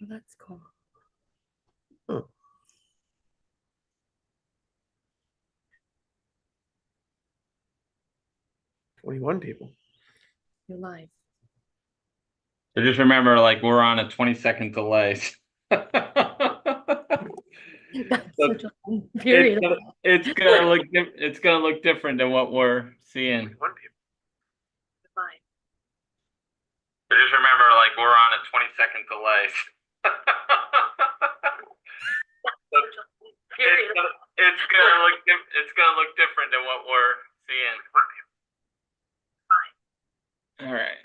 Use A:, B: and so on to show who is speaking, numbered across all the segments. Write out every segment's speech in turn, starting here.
A: Oh, that's cool.
B: Huh. 21 people.
A: You're live.
C: So just remember, like, we're on a 20-second delay.
A: That's
C: So
A: such a long period.
C: it's gonna look different than what we're seeing.
B: 21 people.
A: Live.
C: So just remember, like, we're on a 20-second delay. It's gonna look different than what we're seeing. All right.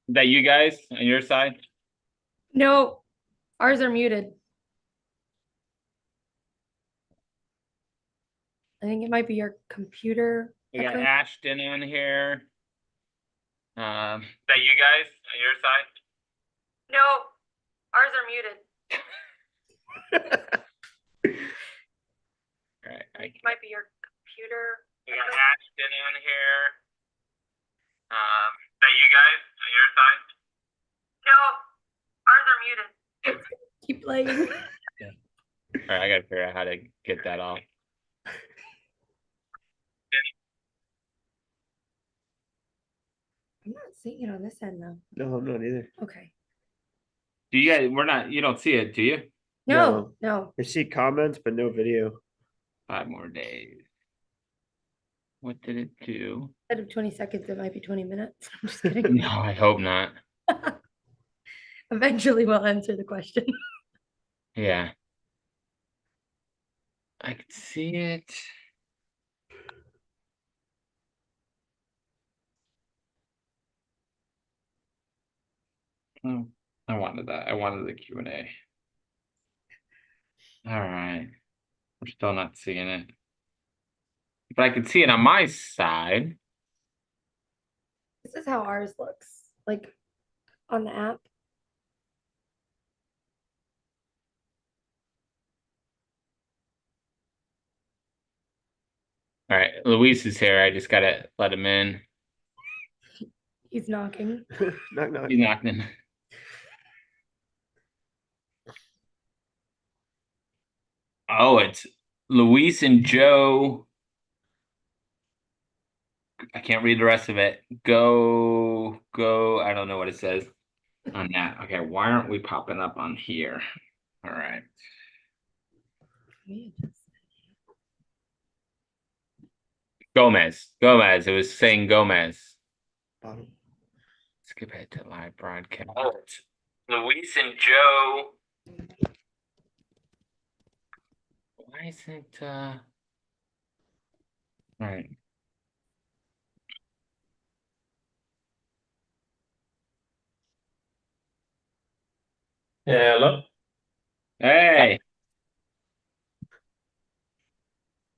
C: Is that you guys on your side?
A: No, ours are muted. I think it might be your computer.
C: We got
A: echoing.
C: Ashton on here. Is that you guys on your side?
A: No, ours are muted.
C: All right.
A: It might be your computer.
C: We got Ashton on here. Is that you guys on your side?
A: No, ours are muted. Keep playing.
C: All right, I gotta figure out how to get that off.
A: I'm not seeing it on this end though.
B: No, I'm not either.
A: Okay.
C: Do you guys? You don't see it, do you?
A: No.
B: I see comments, but no video.
C: 5 more days. What did it do?
A: Instead of 20 seconds, it might be 20 minutes. I'm just kidding.
C: No, I hope not.
A: Eventually we'll answer the question.
C: Yeah. I can see it. Oh, I wanted that. I wanted the Q&A. All right. We're still not seeing it. But I can see it on my side.
A: This is how ours looks, like on the app.
C: All right, Luis is here. I just gotta let him in.
A: He's knocking.
B: Knock, knock.
C: He's knocking. Oh, it's Luis and Joe. I can't read the rest of it. Go. I don't know what it says on that. Okay, why aren't we popping up on here? All right. Gomez. It was saying Gomez.
B: Bottom.
C: Skip ahead to live broadcast. Oh, it's Luis and Joe. Why isn't all right.
D: Hello.
C: Hey.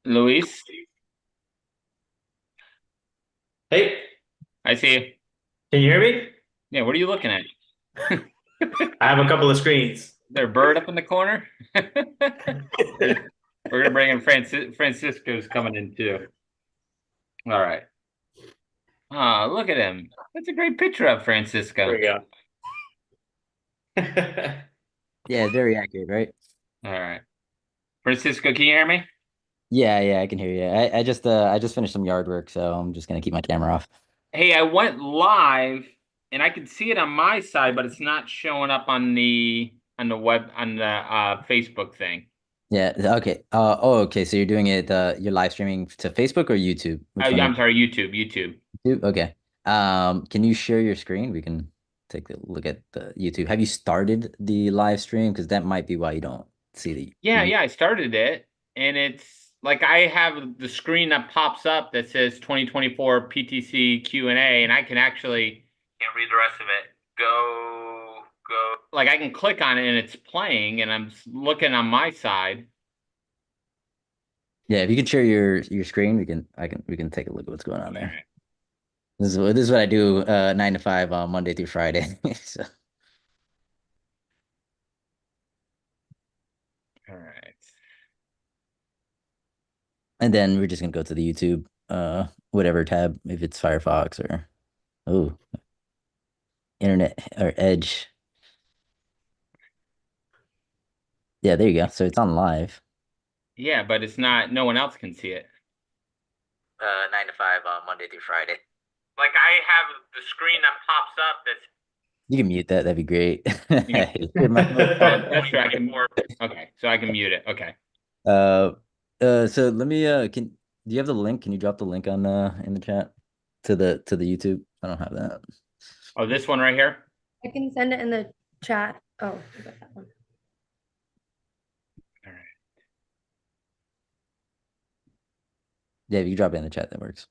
C: Luis,
D: Hey,
C: I see you.
D: can you hear me?
C: Yeah, what are you looking at?
D: I have a couple of screens.
C: Is there a bird up in the corner? We're gonna bring in Francisco's coming in too. All right. Look at him. That's a great picture of Francisco.
D: There we go.
E: Yeah, very accurate, right?
C: All right. Francisco, can you hear me?
E: Yeah, I can hear you. I just finished some yard work, so I'm just gonna keep my camera off.
C: Hey, I went live and I can see it on my side, but it's not showing up on the Facebook thing.
E: Yeah, okay. Okay, so you're doing it you're live streaming to Facebook or YouTube? Which one
C: I'm sorry, YouTube.
E: YouTube? Okay. Can you share your screen? We can take a look at the YouTube. Have you started the live stream? Because that might be why you don't see the
C: Yeah, I started it and it's like I have the screen that pops up that says 2024 PTC Q&A and I can actually can't read the rest of it. Go. Like I can click on it and it's playing and I'm looking on my side.
E: Yeah, if you can share your screen, we can take a look at what's going on there. This is what I do 9 to 5 on Monday through Friday. So.
C: All right.
E: And then we're just gonna go to the YouTube, whatever tab, if it's Firefox or Oh, internet or edge. Yeah, there you go. So it's on live.
C: Yeah, but it's not. No one else can see it.
E: 9 to 5 on Monday through Friday.
C: Like I have the screen that pops up. That's
E: You can mute that. That'd be great.
C: oh, that's true. I can. Okay, so I can mute it. Okay.
E: Uh, so let me can do you have the link? Can you drop the link on in the chat to the YouTube? I don't have that.
C: Oh, this one right here.
A: I can send it in the chat. Oh, I got that one.
C: All right.
E: Yeah, if you drop it in the chat, that works.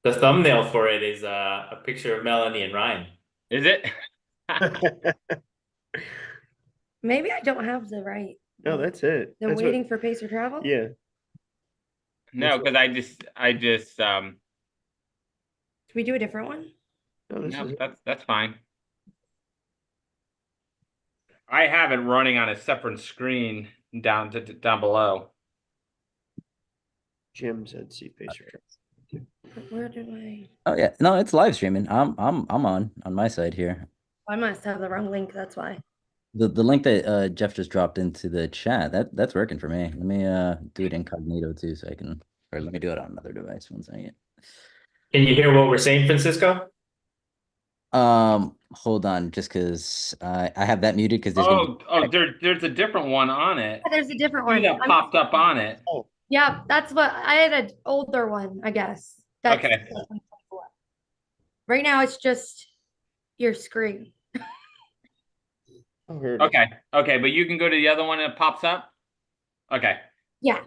D: The thumbnail for it is a picture of Melanie and Ryan.
C: Is it?
A: Maybe I don't have the right.
B: No, that's it.
A: They're
B: That's
A: waiting
B: what,
A: for Pacer Travel?
B: yeah.
C: No, because I just
A: Should we do a different one?
B: No, this
C: no,
B: is it.
C: that's fine. I have it running on a separate screen down down below.
B: Jim said see Pacer.
A: Where do I?
E: Oh yeah, no, it's live streaming. I'm on my side here.
A: I must have the wrong link. That's why.
E: The link that Jeff just dropped into the chat, that's working for me. Let me do it incognito too, so I can, or let me do it on another device. One second.
D: Can you hear what we're saying, Francisco?
E: Hold on, just because I have that muted because there's gonna be.
C: There's a different one on it.
A: There's a different
C: See
A: one.
C: that popped up on it.
A: Yeah, that's what I had an older one, I guess. That's
C: Okay.
A: Right now, it's just your screen.
B: Oh, here it is.
C: Okay, but you can go to the other one and it pops up. Okay,
A: Yeah.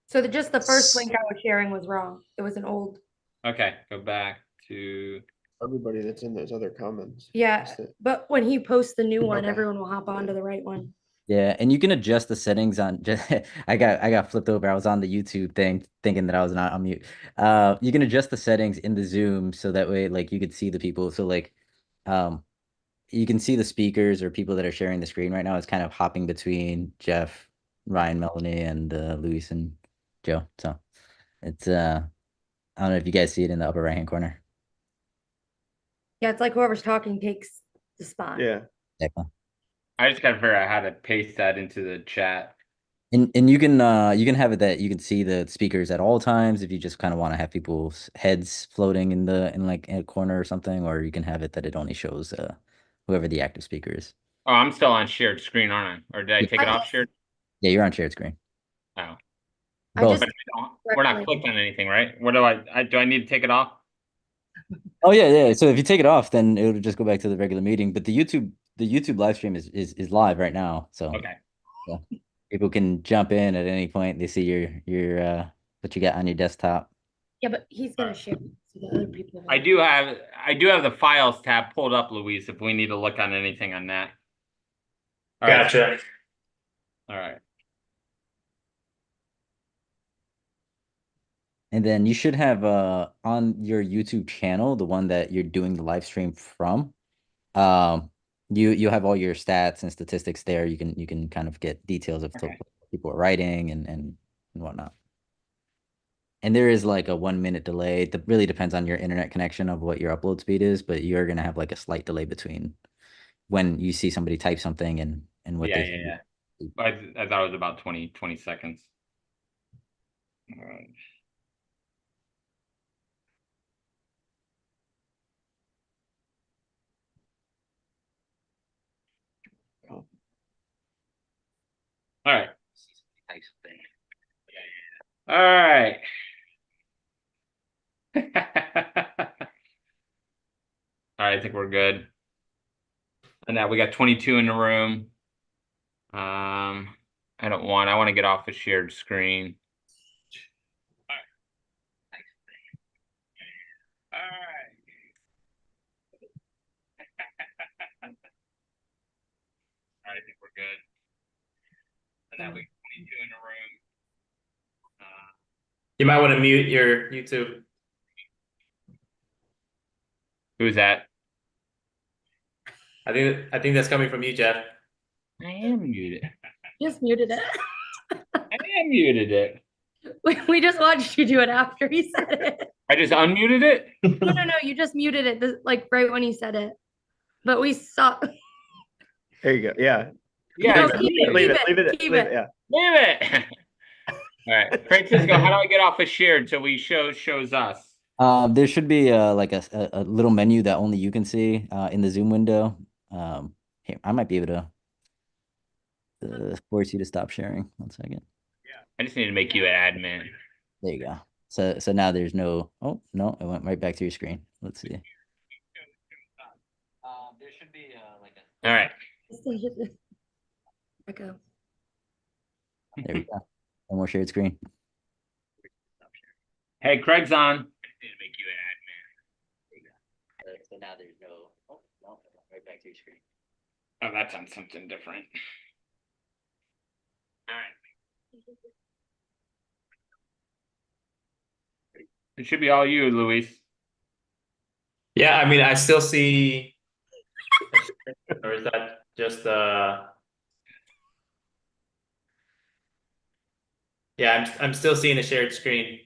A: So just the first link I was sharing was wrong. It was an old.
C: okay, go back to.
B: Everybody that's in those other comments.
A: Yeah,
B: That's it.
A: but when he posts the new one,
B: Okay.
A: everyone will hop onto the right one.
E: Yeah, and you can adjust the settings on just I got flipped over. I was on the YouTube thing thinking that I was not on mute. You can adjust the settings in the Zoom so that way like you could see the people. So like um you can see the speakers or people that are sharing the screen right now. It's kind of hopping between Jeff, Ryan, Melanie, and Luis and Joe. So it's I don't know if you guys see it in the upper right hand corner.
A: Yeah, it's like whoever's talking takes the spot.
B: Yeah.
E: Exactly.
C: I just gotta figure out how to paste that into the chat.
E: And you can have it that you can see the speakers at all times if you just kind of want to have people's heads floating in like in a corner or something, or you can have it that it only shows whoever the active speaker is.
C: Oh, I'm still on shared screen, aren't I? Or did I take it off shared?
E: Yeah, you're on shared screen.
C: Oh,
A: I
E: Both.
A: just
C: we're not clicked on anything, right? What do do I need to take it off?
E: Oh yeah. So if you take it off, then it'll just go back to the regular meeting. But the YouTube live stream is live right now. So
C: Okay.
E: yeah. People can jump in at any point. They see your what you got on your desktop.
A: Yeah, but he's gonna share it so the other people.
C: I do have the files tab pulled up, Luis, if we need to look on anything on that. All right.
D: Gotcha.
C: All right.
E: And then you should have on your YouTube channel, the one that you're doing the live stream from, um, you have all your stats and statistics there. You can kind of get details of
C: Okay.
E: what people are writing and whatnot. And there is like a 1 minute delay. It really depends on your internet connection of what your upload speed is, but you're gonna have like a slight delay between when you see somebody type something and what they
C: Yeah. I thought it was about 20 seconds. All right. All right. All right. All right, I think we're good. And now we got 22 in the room. I want to get off the shared screen. All right. All right, I think we're good. And now we got 22 in the room.
D: You might want to mute your YouTube.
C: Who's that?
D: I think that's coming from you, Jeff.
C: I am muted.
A: Just muted it.
C: I am muted it.
A: We just watched you do it after he said it.
C: I just unmuted it.
A: No, you just muted it like right when he said it. But we saw.
B: There you go. Yeah.
C: Yeah,
A: No,
C: just
A: keep it,
B: Leave
A: keep
B: it. Leave
A: it,
B: it.
A: keep
B: Leave
A: it.
B: it. Yeah.
C: leave it. All right, Francisco, how do I get off of shared so we shows us?
E: There should be like a little menu that only you can see in the Zoom window. Here, I might be able to force you to stop sharing. 1 second.
C: I just need to make you an admin.
E: There you go. So now there's no. Oh no, it went right back to your screen. Let's see. There should be like a.
C: All right.
A: Echo.
E: There we go. One more shared screen.
C: Hey, Craig's on. I just need to make you an admin.
E: So now there's no. Oh no, right back to your screen.
C: Oh, that's on something different. All right. It should be all you, Luis.
D: Yeah, I mean, I still see, or is that just yeah, I'm still seeing a shared screen.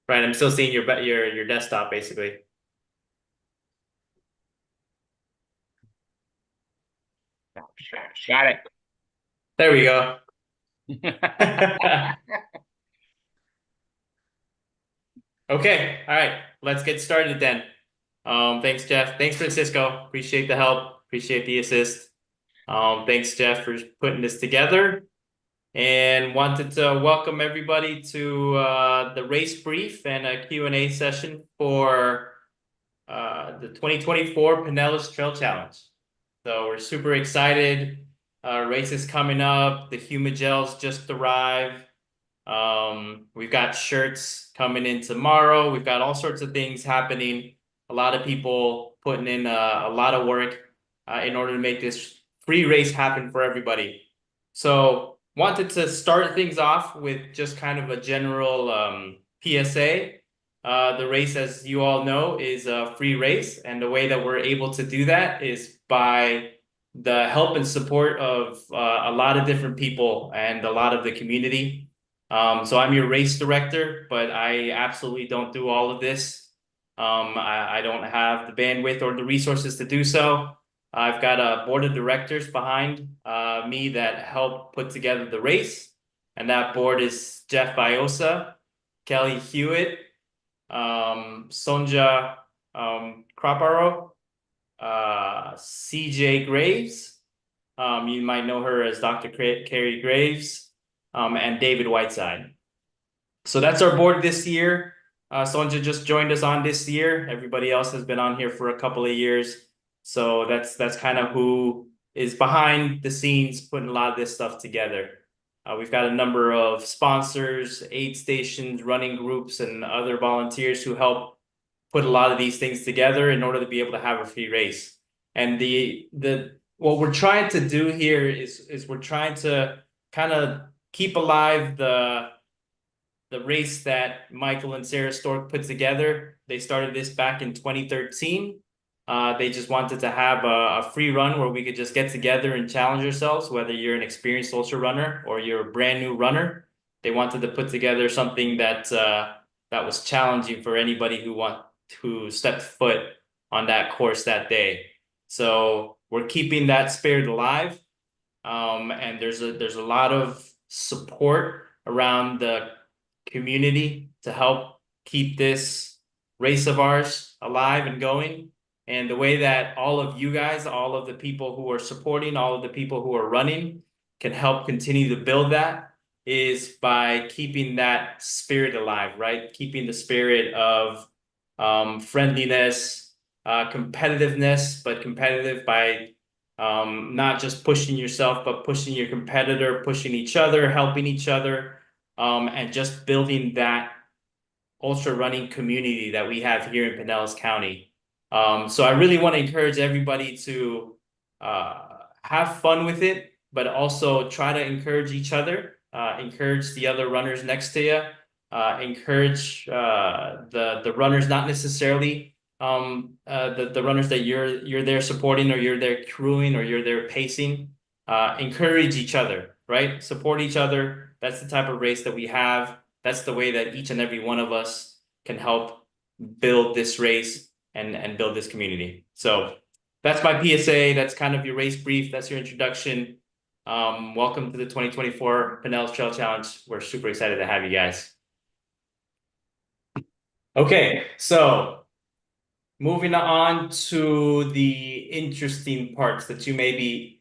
D: Right, I'm still seeing your desktop basically.
C: Got
D: There we go.
C: it.
D: Okay, all right, let's get started then. Thanks, Jeff. Thanks, Francisco. Appreciate the help. Appreciate the assist. Thanks, Jeff, for putting this together. And wanted to welcome everybody to the race brief and a Q&A session for the 2024 Pinellas Trail Challenge. So we're super excited. Race is coming up. The Humagels just arrived. We've got shirts coming in tomorrow. We've got all sorts of things happening. A lot of people putting in a lot of work in order to make this free race happen for everybody. So wanted to start things off with just kind of a general PSA. The race, as you all know, is a free race, and the way that we're able to do that is by the help and support of a lot of different people and a lot of the community. So I'm your race director, but I absolutely don't do all of this. I don't have the bandwidth or the resources to do so. I've got a board of directors behind me that help put together the race. And that board is Jeff Biosa, Kelly Hewitt, Sonja Kroparo, CJ Graves. You might know her as Dr. Carrie Graves, and David Whiteside. So that's our board this year. Sonja just joined us on this year. Everybody else has been on here for a couple of years. So that's kind of who is behind the scenes putting a lot of this stuff together. We've got a number of sponsors, aid stations, running groups, and other volunteers who help put a lot of these things together in order to be able to have a free race. And what we're trying to do here is we're trying to kind of keep alive the race that Michael and Sarah Stork put together. They started this back in 2013. They just wanted to have a free run where we could just get together and challenge ourselves, whether you're an experienced ultra runner or you're a brand new runner. They wanted to put together something that was challenging for anybody who stepped foot on that course that day. So we're keeping that spirit alive. And there's a lot of support around the community to help keep this race of ours alive and going. And the way that all of you guys, all of the people who are supporting, all of the people who are running can help continue to build that is by keeping that spirit alive, right? Keeping the spirit of friendliness, competitiveness, but competitive by not just pushing yourself, but pushing your competitor, pushing each other, helping each other, and just building that ultra running community that we have here in Pinellas County. So I really want to encourage everybody to have fun with it, but also try to encourage each other, encourage the other runners next to you, encourage the runners, not necessarily the runners that you're there supporting or you're there crewing or you're there pacing. Encourage each other. right? Support each other. That's the type of race that we have. That's the way that each and every one of us can help build this race and build this community. So that's my PSA. That's kind of your race brief. That's your introduction. Welcome to the 2024 Pinellas Trail Challenge. We're super excited to have you guys. Okay, so moving on to the interesting parts that you may be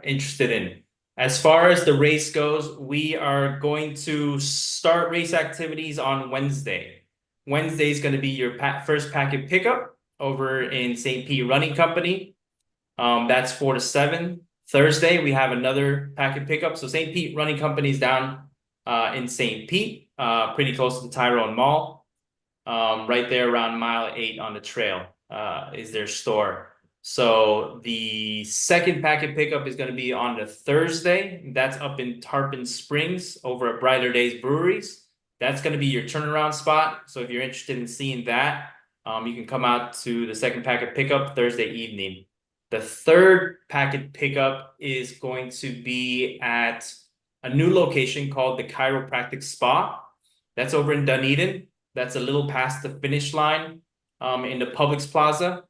D: interested in. As far as the race goes, we are going to start race activities on Wednesday. Wednesday is going to be your first packet pickup over in St. Pete Running Company. That's 4 to 7. Thursday, we have another packet pickup. So St. Pete Running Company is down in St. Pete, pretty close to the Tyrone Mall. Right there around mile 8 on the trail is their store. So the second packet pickup is going to be on the Thursday. That's up in Tarpon Springs over at Brighter Days Breweries. That's going to be your turnaround spot. So if you're interested in seeing that, you can come out to the second packet pickup Thursday evening. The third packet pickup is going to be at a new location called the Chiropractic Spa. That's over in Dunedin. That's a little past the finish line in the Publix Plaza.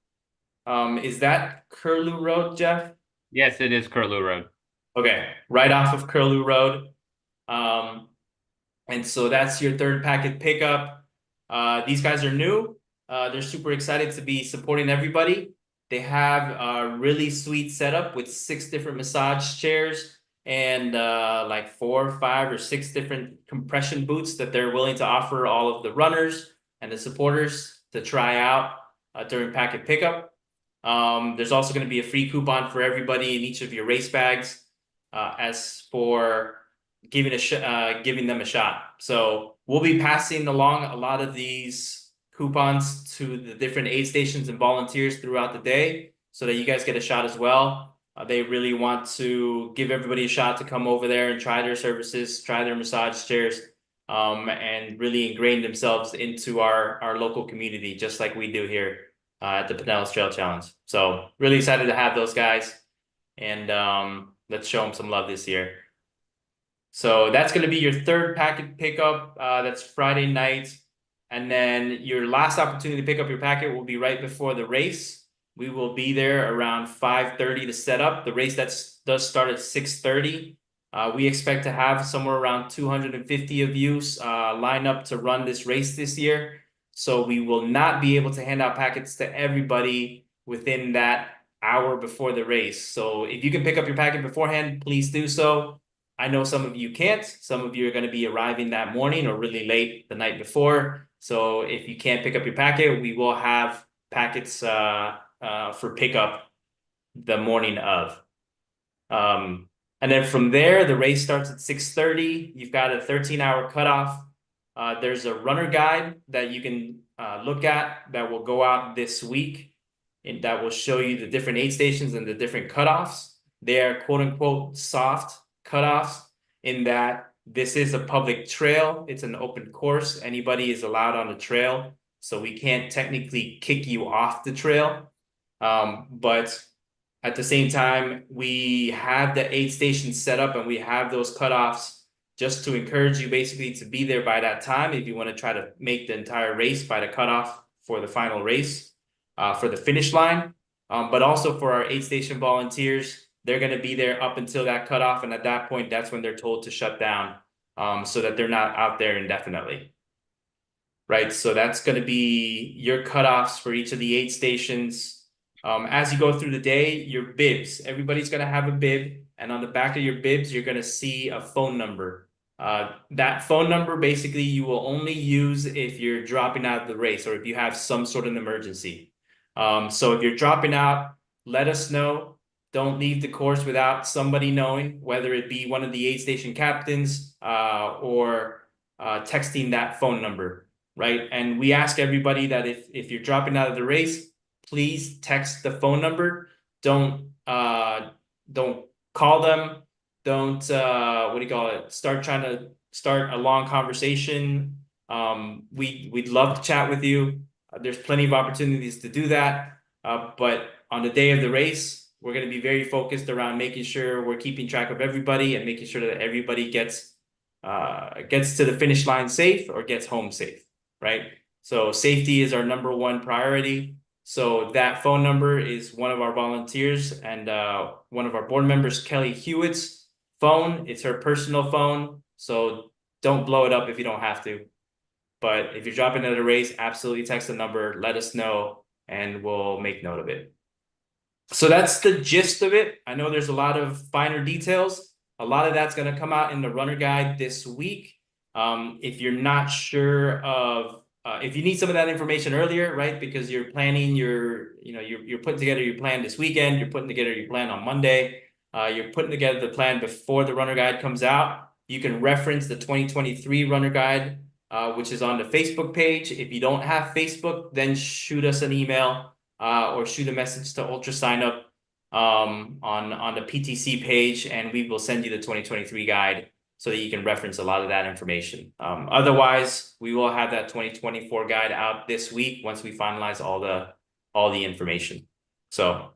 D: Is that Curlew Road, Jeff?
C: Yes, it is Curlew Road.
D: Okay, right off of Curlew Road. And so that's your third packet pickup. These guys are new. They're super excited to be supporting everybody. They have a really sweet setup with 6 different massage chairs and like 4, 5, or 6 different compression boots that they're willing to offer all of the runners and the supporters to try out during packet pickup. There's also going to be a free coupon for everybody in each of your race bags as for giving them a shot. So we'll be passing along a lot of these coupons to the different aid stations and volunteers throughout the day so that you guys get a shot as well. They really want to give everybody a shot to come over there and try their services, try their massage chairs, and really ingrain themselves into our local community, just like we do here at the Pinellas Trail Challenge. So really excited to have those guys, and let's show them some love this year. So that's going to be your third packet pickup. That's Friday night. And then your last opportunity to pick up your packet will be right before the race. We will be there around 5:30 to set up. The race does start at 6:30. We expect to have somewhere around 250 of you line up to run this race this year. So we will not be able to hand out packets to everybody within that hour before the race. So if you can pick up your packet beforehand, please do so. I know some of you can't. Some of you are going to be arriving that morning or really late the night before. So if you can't pick up your packet, we will have packets for pickup the morning of. And then from there, the race starts at 6:30. You've got a 13-hour cutoff. There's a runner guide that you can look at that will go out this week, and that will show you the different aid stations and the different cutoffs. They are quote unquote soft cutoffs in that this is a public trail. It's an open course. Anybody is allowed on the trail. So we can't technically kick you off the trail. But at the same time, we have the aid stations set up and we have those cutoffs just to encourage you basically to be there by that time if you want to try to make the entire race by the cutoff for the final race for the finish line. But also for our aid station volunteers, they're going to be there up until that cutoff. And at that point, that's when they're told to shut down so that they're not out there indefinitely. Right. So that's going to be your cutoffs for each of the aid stations. As you go through the day, your bibs, everybody's going to have a bib. And on the back of your bibs, you're going to see a phone number. That phone number, basically, you will only use if you're dropping out of the race or if you have some sort of emergency. So if you're dropping out, let us know. Don't leave the course without somebody knowing, whether it be one of the aid station captains or texting that phone number, right? And we ask everybody that if you're dropping out of the race, please text the phone number. Don't call them. Don't start trying to start a long conversation. We'd love to chat with you. There's plenty of opportunities to do that. But on the day of the race, we're going to be very focused around making sure we're keeping track of everybody and making sure that everybody gets to the finish line safe or gets home safe, right? So safety is our #1 priority. So that phone number is one of our volunteers and one of our board members, Kelly Hewitt's phone. It's her personal phone, so don't blow it up if you don't have to. But if you're dropping at a race, absolutely text the number, let us know, and we'll make note of it. So that's the gist of it. I know there's a lot of finer details. A lot of that's going to come out in the runner guide this week. If you're not sure of, if you need some of that information earlier, right? Because you're planning you're putting together your plan this weekend, you're putting together your plan on Monday, you're putting together the plan before the runner guide comes out. You can reference the 2023 runner guide, which is on the Facebook page. If you don't have Facebook, then shoot us an email. Or shoot a message to Ultra Sign Up on the PTC page, and we will send you the 2023 guide so that you can reference a lot of that information. Otherwise, we will have that 2024 guide out this week once we finalize all the information. So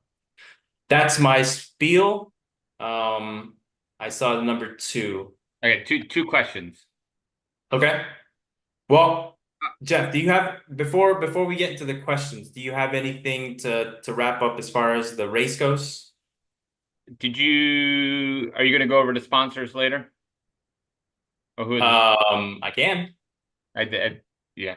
D: that's my spiel. I saw the number 2.
C: Okay, two questions.
D: Okay. Well, Jeff, do you have before we get into the questions, do you have anything to wrap up as far as the race goes?
C: Are you going to go over the sponsors later? Or who is
D: I can.
C: yeah.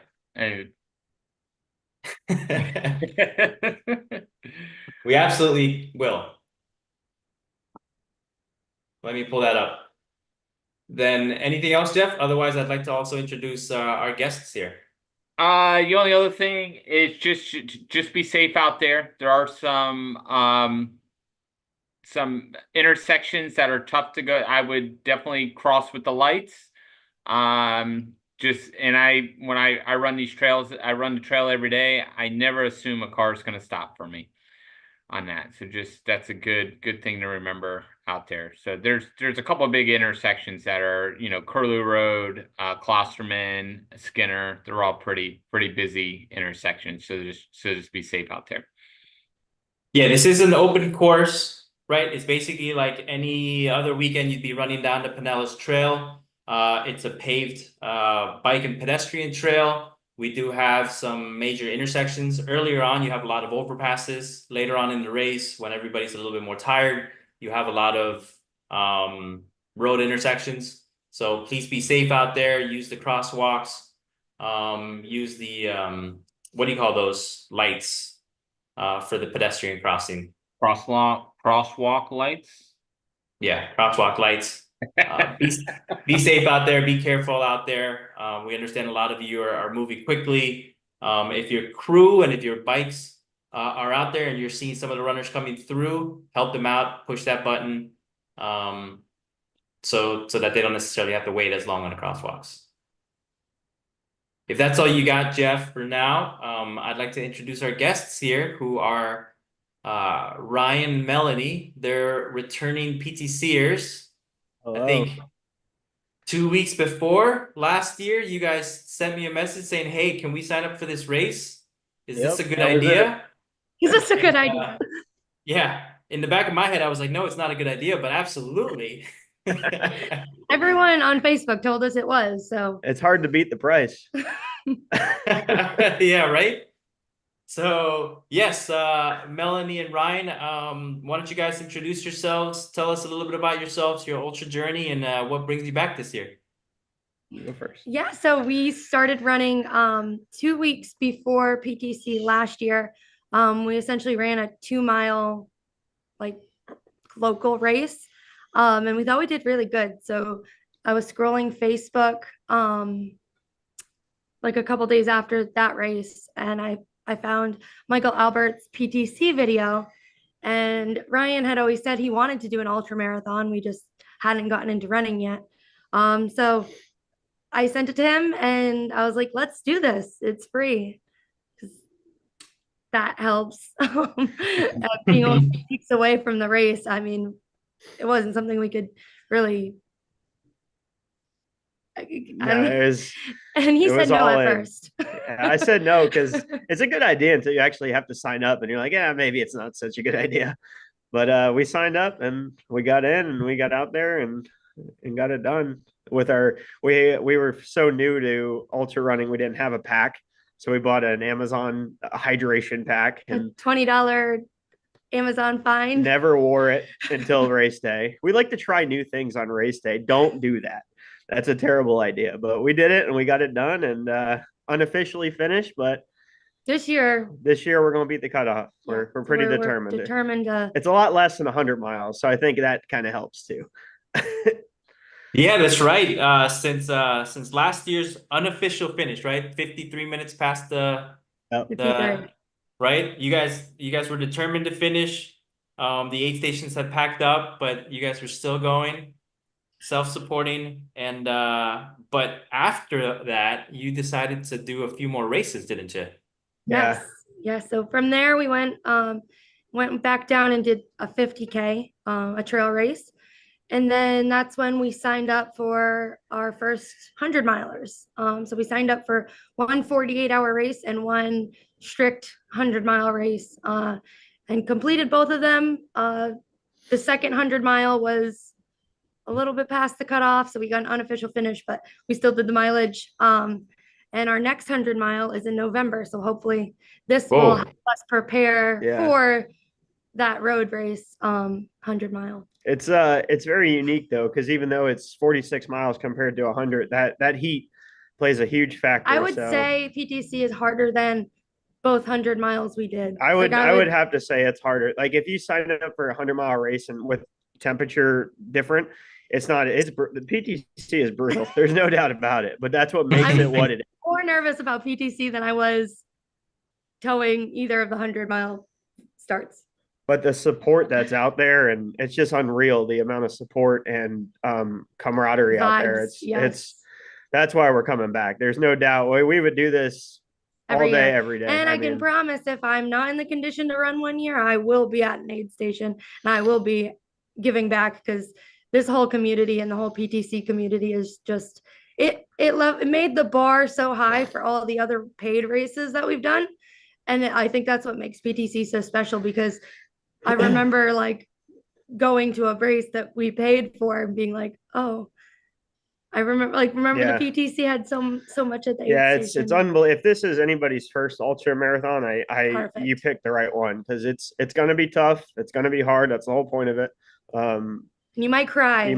D: We absolutely will. Let me pull that up. Then anything else, Jeff? Otherwise, I'd like to also introduce our guests here.
C: The only other thing is just be safe out there. There are some intersections that are tough to go. I would definitely cross with the lights. When I run these trails, I run the trail every day. I never assume a car is going to stop for me on that. So that's a good thing to remember out there. So there's a couple of big intersections that are, Curlew Road, Klosterman, Skinner. They're all pretty busy intersections. So just be safe out there.
D: Yeah, this is an open course, right? It's basically like any other weekend you'd be running down the Pinellas Trail. It's a paved bike and pedestrian trail. We do have some major intersections. Earlier on, you have a lot of overpasses. Later on in the race, when everybody's a little bit more tired, you have a lot of road intersections. So please be safe out there. Use the crosswalks. Use the, what do you call those lights for the pedestrian crossing?
C: Crosswalk lights.
D: Yeah, crosswalk lights. Be safe out there. Be careful out there. We understand a lot of you are moving quickly. If your crew and if your bikes are out there and you're seeing some of the runners coming through, help them out, push that button, so that they don't necessarily have to wait as long on the crosswalks. If that's all you got, Jeff, for now, I'd like to introduce our guests here, who are Ryan and Melanie. They're returning PTCers.
B: Hello.
D: I think 2 weeks before last year, you guys sent me a message saying, "Hey, can we sign up for this race? Is this a
B: Yep,
D: good
B: that was it.
D: idea?"
A: Is this a good
D: And,
A: idea?
D: yeah. In the back of my head, I was like, no, it's not a good idea, but absolutely.
A: Everyone on Facebook told us it was, so
B: It's hard to beat the price.
D: Yeah, right? So yes, Melanie and Ryan, why don't you guys introduce yourselves? Tell us a little bit about yourselves, your ultra journey, and what brings you back this year.
B: You go first.
A: yeah, so we started running 2 weeks before PTC last year. We essentially ran a 2-mile like local race, and we thought we did really good. So I was scrolling Facebook like a couple days after that race, and I found Michael Albert's PTC video, and Ryan had always said he wanted to do an ultra marathon. We just hadn't gotten into running yet. So I sent it to him and I was like, let's do this. It's free. That helps. Being only 6 weeks away from the race, I mean, it wasn't something we could really. I don't know. And he said no at first.
B: Yeah, I said no because it's a good idea until you actually have to sign up and you're like, yeah, maybe it's not such a good idea. But we signed up and we got in and we got out there and got it done with our we were so new to ultra running, we didn't have a pack. So we bought an Amazon hydration pack
A: A
B: and
A: $20 Amazon find.
B: never wore it until race day. We like to try new things on race day. Don't do that. That's a terrible idea. But we did it and we got it done and unofficially finished. But
A: This year,
B: we're going to beat the cutoff. We're pretty determined.
A: Determined to.
B: It's a lot less than 100 miles. So I think that kind of helps too.
D: Yeah, that's right. Since last year's unofficial finish, right? 53 minutes past the right. You guys were determined to finish. The aid stations had packed up, but you guys were still going, self-supporting, and but after that, you decided to do a few more races, didn't you?
B: Yeah.
A: Yes. So from there we went back down and did a 50K, a trail race. And then that's when we signed up for our first 100 milers. So we signed up for one 48-hour race and one strict 100-mile race, and completed both of them. The second 100-mile was a little bit past the cutoff, so we got an unofficial finish, but we still did the mileage. And our next 100-mile is in November, so hopefully this will help us prepare for that road race, 100-mile.
B: It's very unique though, because even though it's 46 miles compared to 100, that heat plays a huge factor.
A: I would say PTC is harder than both 100 miles we did.
B: I would have to say it's harder. Like if you sign up for a 100-mile race and with temperature different, it's not. The PTC is brutal. There's no doubt about it. But that's what makes it what it is.
A: More nervous about PTC than I was towing either of the 100-mile starts.
B: But the support that's out there, and it's just unreal, the amount of support and camaraderie out there. It's that's why we're coming back. There's no doubt. We would do this every day.
A: And I can promise if I'm not in the condition to run 1 year, I will be at an aid station and I will be giving back, because this whole community and the whole PTC community is just it made the bar so high for all the other paid races that we've done. And I think that's what makes PTC so special, because I remember like going to a race that we paid for and being like, oh, I remember the PTC had so much at the aid station.
B: It's unbelievable. If this is anybody's first ultra marathon, you picked the right one, because it's going to be tough. It's going to be hard. That's the whole point of it.
A: You might cry.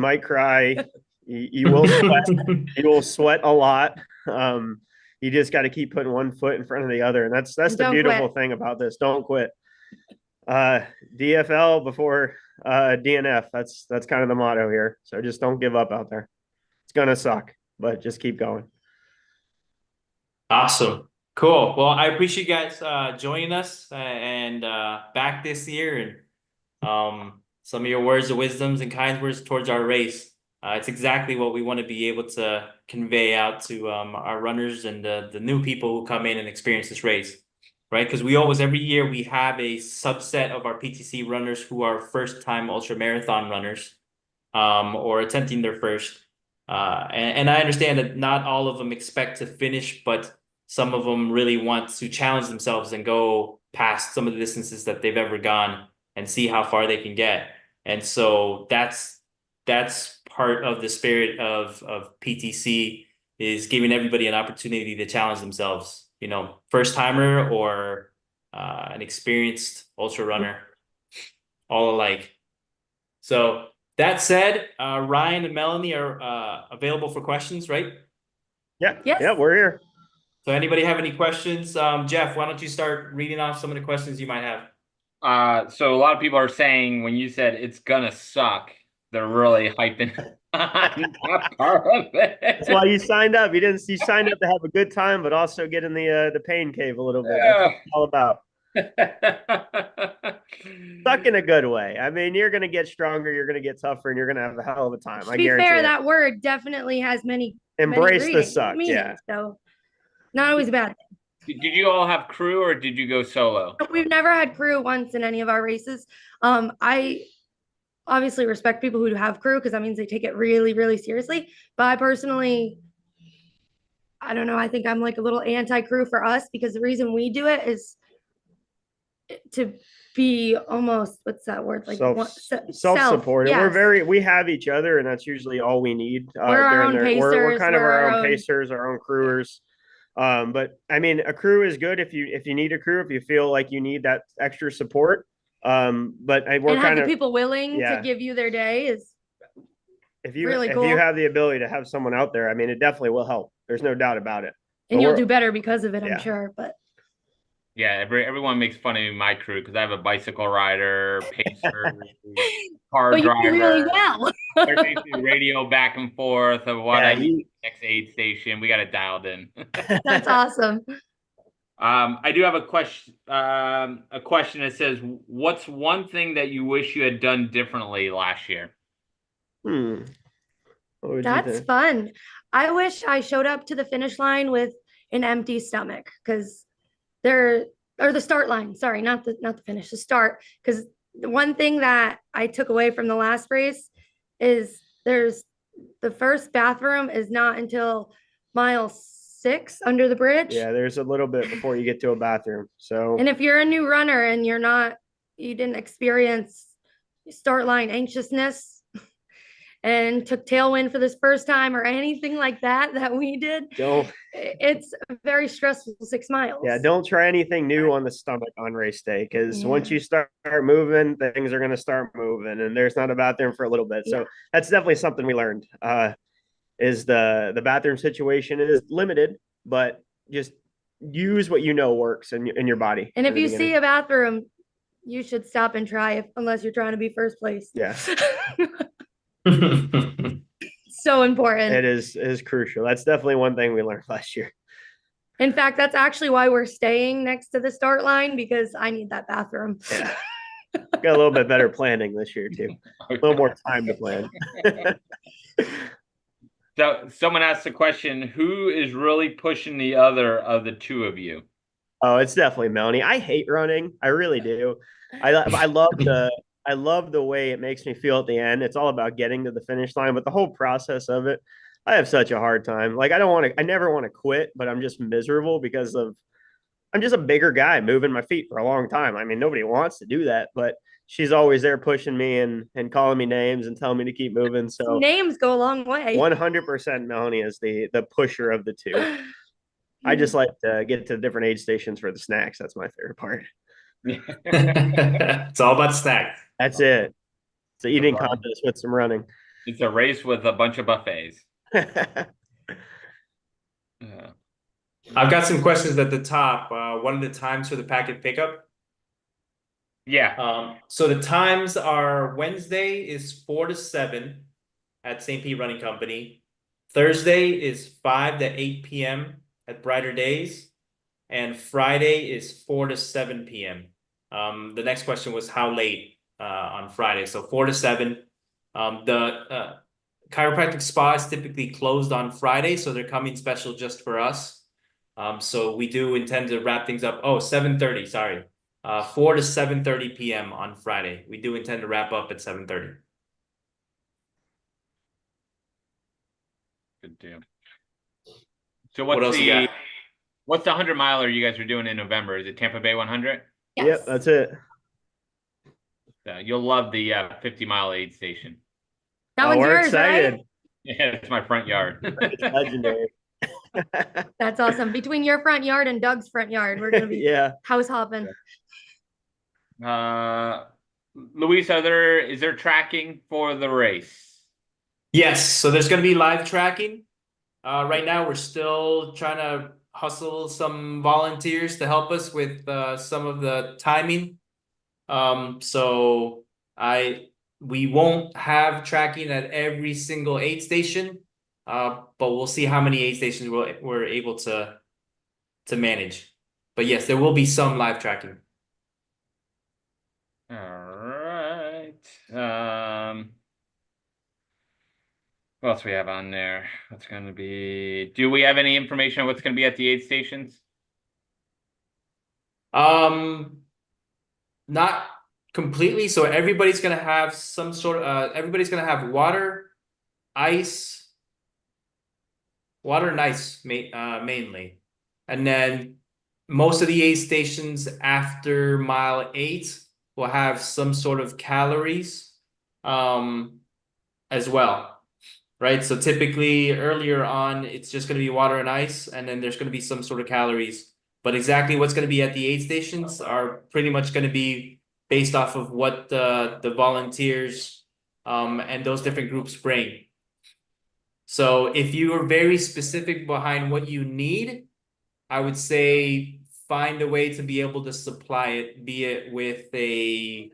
B: You will sweat. You will sweat a lot. You just got to keep putting one foot in front of the other. And that's the beautiful thing about this. Don't quit. DFL before DNF. That's kind of the motto here. So just don't give up out there. It's going to suck, but just keep going.
D: Awesome. Cool. Well, I appreciate you guys joining us and back this year, and some of your words of wisdoms and kind words towards our race. It's exactly what we want to be able to convey out to our runners and the new people who come in and experience this race, right? Because every year we have a subset of our PTC runners who are first-time ultra marathon runners, or attempting their first. And I understand that not all of them expect to finish, but some of them really want to challenge themselves and go past some of the distances that they've ever gone and see how far they can get. And so that's part of the spirit of PTC, is giving everybody an opportunity to challenge themselves, first timer or an experienced ultra runner, all alike. So that said, Ryan and Melanie are available for questions, right?
B: Yeah.
A: Yes.
B: Yeah, we're here.
D: So anybody have any questions? Jeff, why don't you start reading off some of the questions you might have?
C: So a lot of people are saying when you said it's gonna suck, they're really hyping that part of it.
B: That's why you signed up. You signed up to have a good time, but also get in the pain cave a little bit. That's what it's all about. Suck in a good way. I mean, you're gonna get stronger, you're gonna get tougher, and you're gonna have a hell of a time.
A: To be fair, that word definitely has many.
B: Embrace the suck.
A: Meanings, so not always a bad thing.
C: Did you all have crew or did you go solo?
A: We've never had crew once in any of our races. I obviously respect people who have crew, because that means they take it really, really seriously. But I personally, I don't know, I think I'm like a little anti-crew for us, because the reason we do it is to be almost, what's that word? Like
B: Self-supported.
A: yes.
B: We have each other, and that's usually all we need.
A: We're our
B: during
A: own
B: we're
A: pacers,
B: kind of
A: we're
B: our
A: our
B: own
A: own-
B: pacers, our own crewers. But I mean, a crew is good if you need a crew, if you feel like you need that extra support. But we're
A: And
B: kind
A: have the
B: of,
A: people willing
B: yeah.
A: to give you their day is really
B: if
A: cool.
B: you have the ability to have someone out there, I mean, it definitely will help. There's no doubt about it.
A: and
B: But
A: you'll
B: we're-
A: do better because of it, I'm
B: Yeah.
A: sure. But
C: Yeah, everyone makes fun of my crew because I have a bicycle rider, pacer, car
A: but you do
C: driver.
A: really well.
C: They're basically radio back and forth of what
B: Yeah,
C: I need next aid station. We got it dialed in.
A: That's awesome.
C: I do have a question. A question that says, "What's one thing that you wish you had done differently last year?"
B: What would you
A: That's
B: think?
A: fun. I wish I showed up to the finish line with an empty stomach because or the start line. Sorry, not the finish, the start. Because the one thing that I took away from the last race is the first bathroom is not until mile 6 under the bridge.
B: Yeah, there's a little bit before you get to a bathroom. So
A: And if you're a new runner and you didn't experience start line anxiousness and took tailwind for this first time or anything like that we did, it's a very stressful 6 miles.
B: Yeah, don't try anything new on the stomach on race day, because once
A: Yeah.
B: you start moving, things are going to start moving, and there's not a bathroom for a little bit. So
A: Yeah.
B: that's definitely something we learned. Is the bathroom situation is limited, but just use what you know works in your body.
A: And
B: in
A: if
B: the
A: you
B: beginning.
A: see a bathroom, you should stop and try unless you're trying to be first place.
B: Yeah.
A: So important.
B: It is crucial. That's definitely one thing we learned last year.
A: In fact, that's actually why we're staying next to the start line, because I need that bathroom.
B: Yeah. Got a little bit better planning this year too. A little more time to plan.
C: So someone asked the question, who is really pushing the other of the two of you?
B: Oh, it's definitely Melanie. I hate running. I really do. I love the way it makes me feel at the end. It's all about getting to the finish line, but the whole process of it, I have such a hard time. Like I never want to quit, but I'm just miserable because I'm just a bigger guy moving my feet for a long time. I mean, nobody wants to do that, but she's always there pushing me and calling me names and telling me to keep moving. So
A: names go a long way.
B: 100% Melanie is the pusher of the two. I just like to get to different aid stations for the snacks. That's my favorite part.
D: It's all about snacks.
B: That's it. It's an eating contest with some running.
C: It's a race with a bunch of buffets.
D: I've got some questions at the top. What are the times for the packet pickup?
C: Yeah.
D: So the times are Wednesday is 4 to 7 at St. Pete Running Company. Thursday is 5 to 8 p.m. at Brighter Days. And Friday is 4 to 7 p.m. The next question was how late on Friday. So 4 to 7. The chiropractic spa is typically closed on Friday, so they're coming special just for us. So we do intend to wrap things up. Oh, 7:30, sorry. 4 to 7:30 p.m. on Friday. We do intend to wrap up at 7:30.
C: Good deal. So
D: What else you got?
C: what's the 100 miler you guys are doing in November? Is it Tampa Bay 100?
A: Yes.
B: Yep, that's it.
C: You'll love the 50-mile aid station.
A: That one's
B: we're
A: yours,
B: excited.
A: right?
C: Yeah, it's my front yard.
B: It's legendary.
A: That's awesome. Between your front yard and Doug's front yard, we're gonna be
B: Yeah.
A: house hopping.
C: Luis, is there tracking for the race?
D: Yes, so there's going to be live tracking. Right now, we're still trying to hustle some volunteers to help us with some of the timing. So we won't have tracking at every single aid station, but we'll see how many aid stations we're able to manage. But yes, there will be some live tracking.
C: All right. What else we have on there? What's going to be? Do we have any information on what's going to be at the aid stations?
D: Not completely. So everybody's gonna have some sort of everybody's gonna have water, ice, water and ice mainly, and then most of the aid stations after mile 8 will have some sort of calories as well, right? So typically earlier on, it's just going to be water and ice, and then there's going to be some sort of calories. But exactly what's going to be at the aid stations are pretty much going to be based off of what the volunteers and those different groups bring. So if you are very specific behind what you need, I would say find a way to be able to supply it, be it with a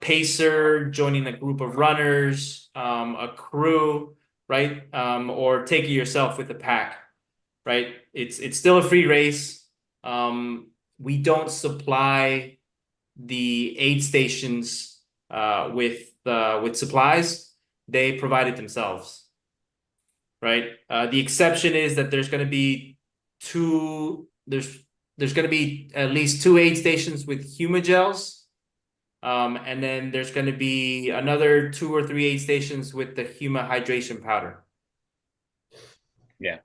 D: pacer, joining a group of runners, a crew, right? Or take it yourself with a pack, right? It's still a free race. We don't supply the aid stations with supplies. They provide it themselves, right? The exception is that there's going to be there's going to be at least 2 aid stations with Humagels. And then there's going to be another 2 or 3 aid stations with the Huma hydration powder.
C: Yeah.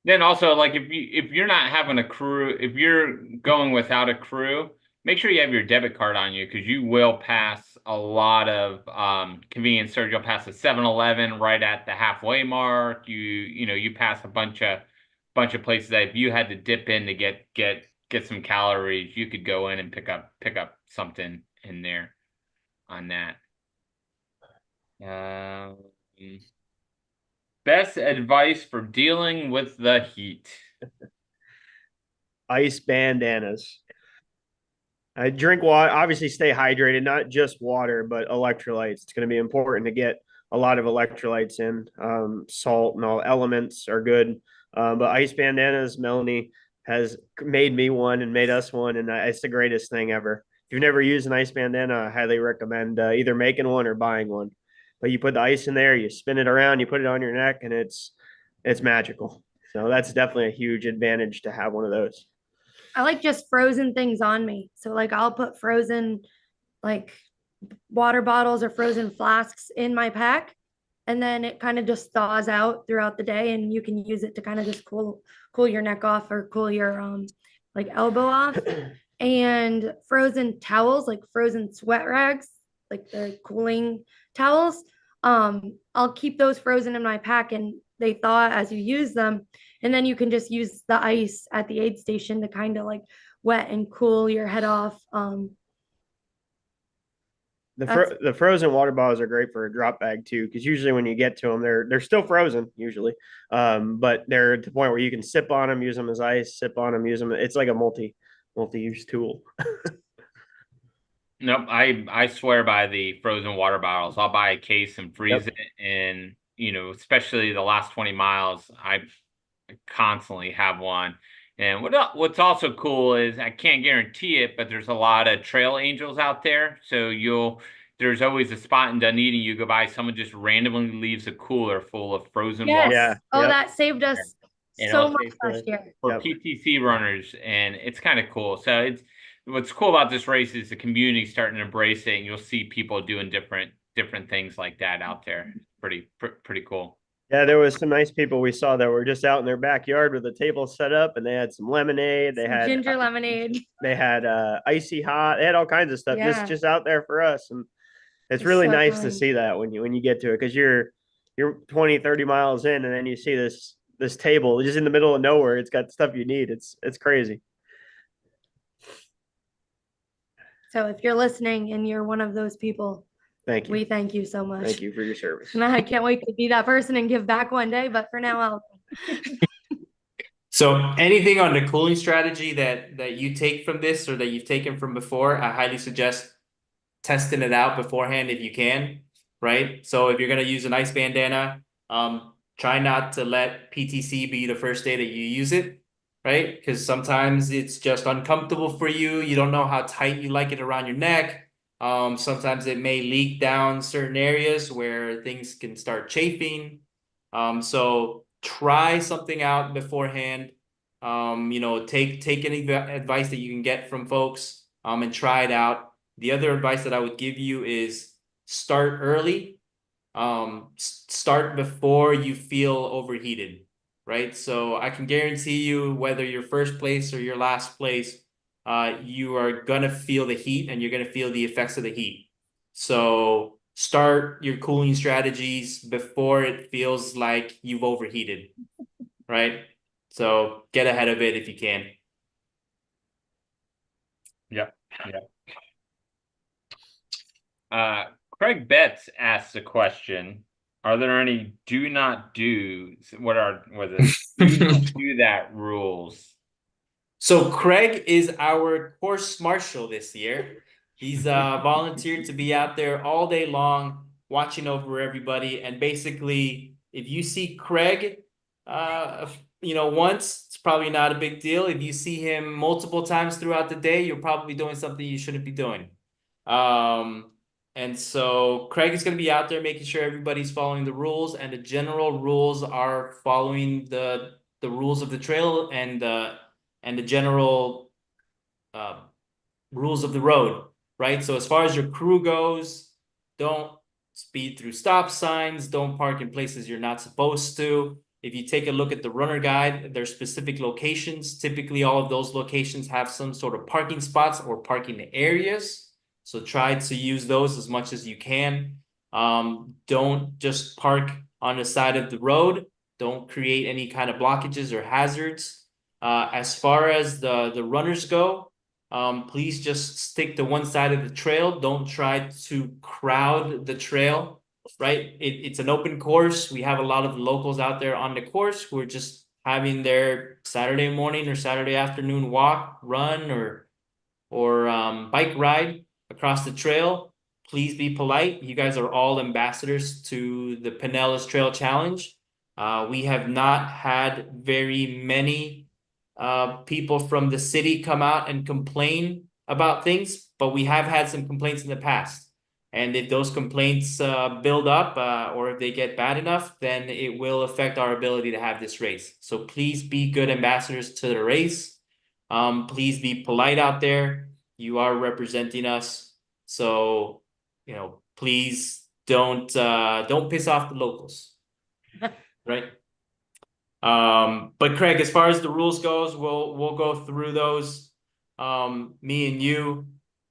C: Then also, like, if you're not having a crew, if you're going without a crew, make sure you have your debit card on you, because you will pass a lot of convenience stores. You'll pass a 7-Eleven right at the halfway mark. You pass a bunch of places that if you had to dip in to get some calories, you could go in and pick up something in there on that. Best advice for dealing with the heat.
B: Ice bandanas. I drink water, obviously stay hydrated, not just water, but electrolytes. It's going to be important to get a lot of electrolytes in. Salt and all elements are good. But ice bandanas, Melanie has made me one and made us one, and it's the greatest thing ever. If you've never used an ice bandana, I highly recommend either making one or buying one. But you put the ice in there, you spin it around, you put it on your neck, and it's magical. So that's definitely a huge advantage to have one of those.
A: I like just frozen things on me. So like I'll put frozen like water bottles or frozen flasks in my pack, and then it kind of just thaws out throughout the day, and you can use it to kind of just cool your neck off or cool your like elbow off. And frozen towels, like frozen sweat rags, like the cooling towels. I'll keep those frozen in my pack, and they thaw as you use them. And then you can just use the ice at the aid station to kind of like wet and cool your head off.
B: The frozen water bottles are great for a drop bag too, because usually when you get to them, they're still frozen usually, but they're at the point where you can sip on them, use them as ice, sip on them, use them. It's like a multi-use tool.
C: Nope, I swear by the frozen water bottles. I'll buy a case and freeze
B: Yep.
C: it, and especially the last 20 miles, I constantly have one. And what's also cool is, I can't guarantee it, but there's a lot of trail angels out there. So there's always a spot in Dunedin you go by, someone just randomly leaves a cooler full of frozen water.
A: Yes.
B: Yeah,
A: Oh,
B: yep.
A: that saved us
C: And
A: so
C: it'll
A: much
C: save
A: last year.
C: for
B: Yep.
C: PTC runners, and it's kind of cool. So what's cool about this race is the community starting to embrace it, and you'll see people doing different things like that out there. Pretty cool.
B: Yeah, there was some nice people we saw that were just out in their backyard with a table set up, and they had some lemonade. They had
A: ginger lemonade.
B: They had icy hot. They had all kinds of stuff
A: Yeah.
B: just out there for us, and it's
A: It's
B: really
A: so
B: nice to
A: fun.
B: see that when you get to it, because you're 20, 30 miles in, and then you see this table just in the middle of nowhere. It's got stuff you need. It's crazy.
A: So if you're listening and you're one of those people,
B: Thank you.
A: we thank you so much.
B: Thank you for your service.
A: And I can't wait to be that person and give back one day, but for now I'll
D: So anything on the cooling strategy that you take from this or that you've taken from before, I highly suggest testing it out beforehand if you can, right? So if you're gonna use an ice bandana, try not to let PTC be the first day that you use it, right? Because sometimes it's just uncomfortable for you. You don't know how tight you like it around your neck. Sometimes it may leak down certain areas where things can start chafing. So try something out beforehand. Take any advice that you can get from folks, and try it out. The other advice that I would give you is start early. Start before you feel overheated, right? So I can guarantee you, whether you're first place or your last place, you are gonna feel the heat and you're gonna feel the effects of the heat. So start your cooling strategies before it feels like you've overheated, right? So get ahead of it if you can.
C: Yep. Craig Betts asked a question. Are there any do not do's? What the do not do that rules?
D: So Craig is our course marshal this year. He's volunteered to be out there all day long, watching over everybody. And basically, if you see Craig, once, it's probably not a big deal. If you see him multiple times throughout the day, you're probably doing something you shouldn't be doing. And so Craig is going to be out there making sure everybody's following the rules, and the general rules are following the rules of the trail and the general rules of the road, right? So as far as your crew goes, don't speed through stop signs, don't park in places you're not supposed to. If you take a look at the runner guide, there's specific locations. Typically, all of those locations have some sort of parking spots or parking areas. So try to use those as much as you can. Don't just park on the side of the road. Don't create any kind of blockages or hazards. As far as the runners go, please just stick to one side of the trail. Don't try to crowd the trail, right? It's an open course. We have a lot of locals out there on the course who are just having their Saturday morning or Saturday afternoon walk, run, or bike ride across the trail. Please be polite. You guys are all ambassadors to the Pinellas Trail Challenge. We have not had very many people from the city come out and complain about things, but we have had some complaints in the past. And if those complaints build up or if they get bad enough, then it will affect our ability to have this race. So please be good ambassadors to the race. Please be polite out there. You are representing us. So, please don't piss off the locals. Right? But Craig, as far as the rules goes, we'll go through those, me and you.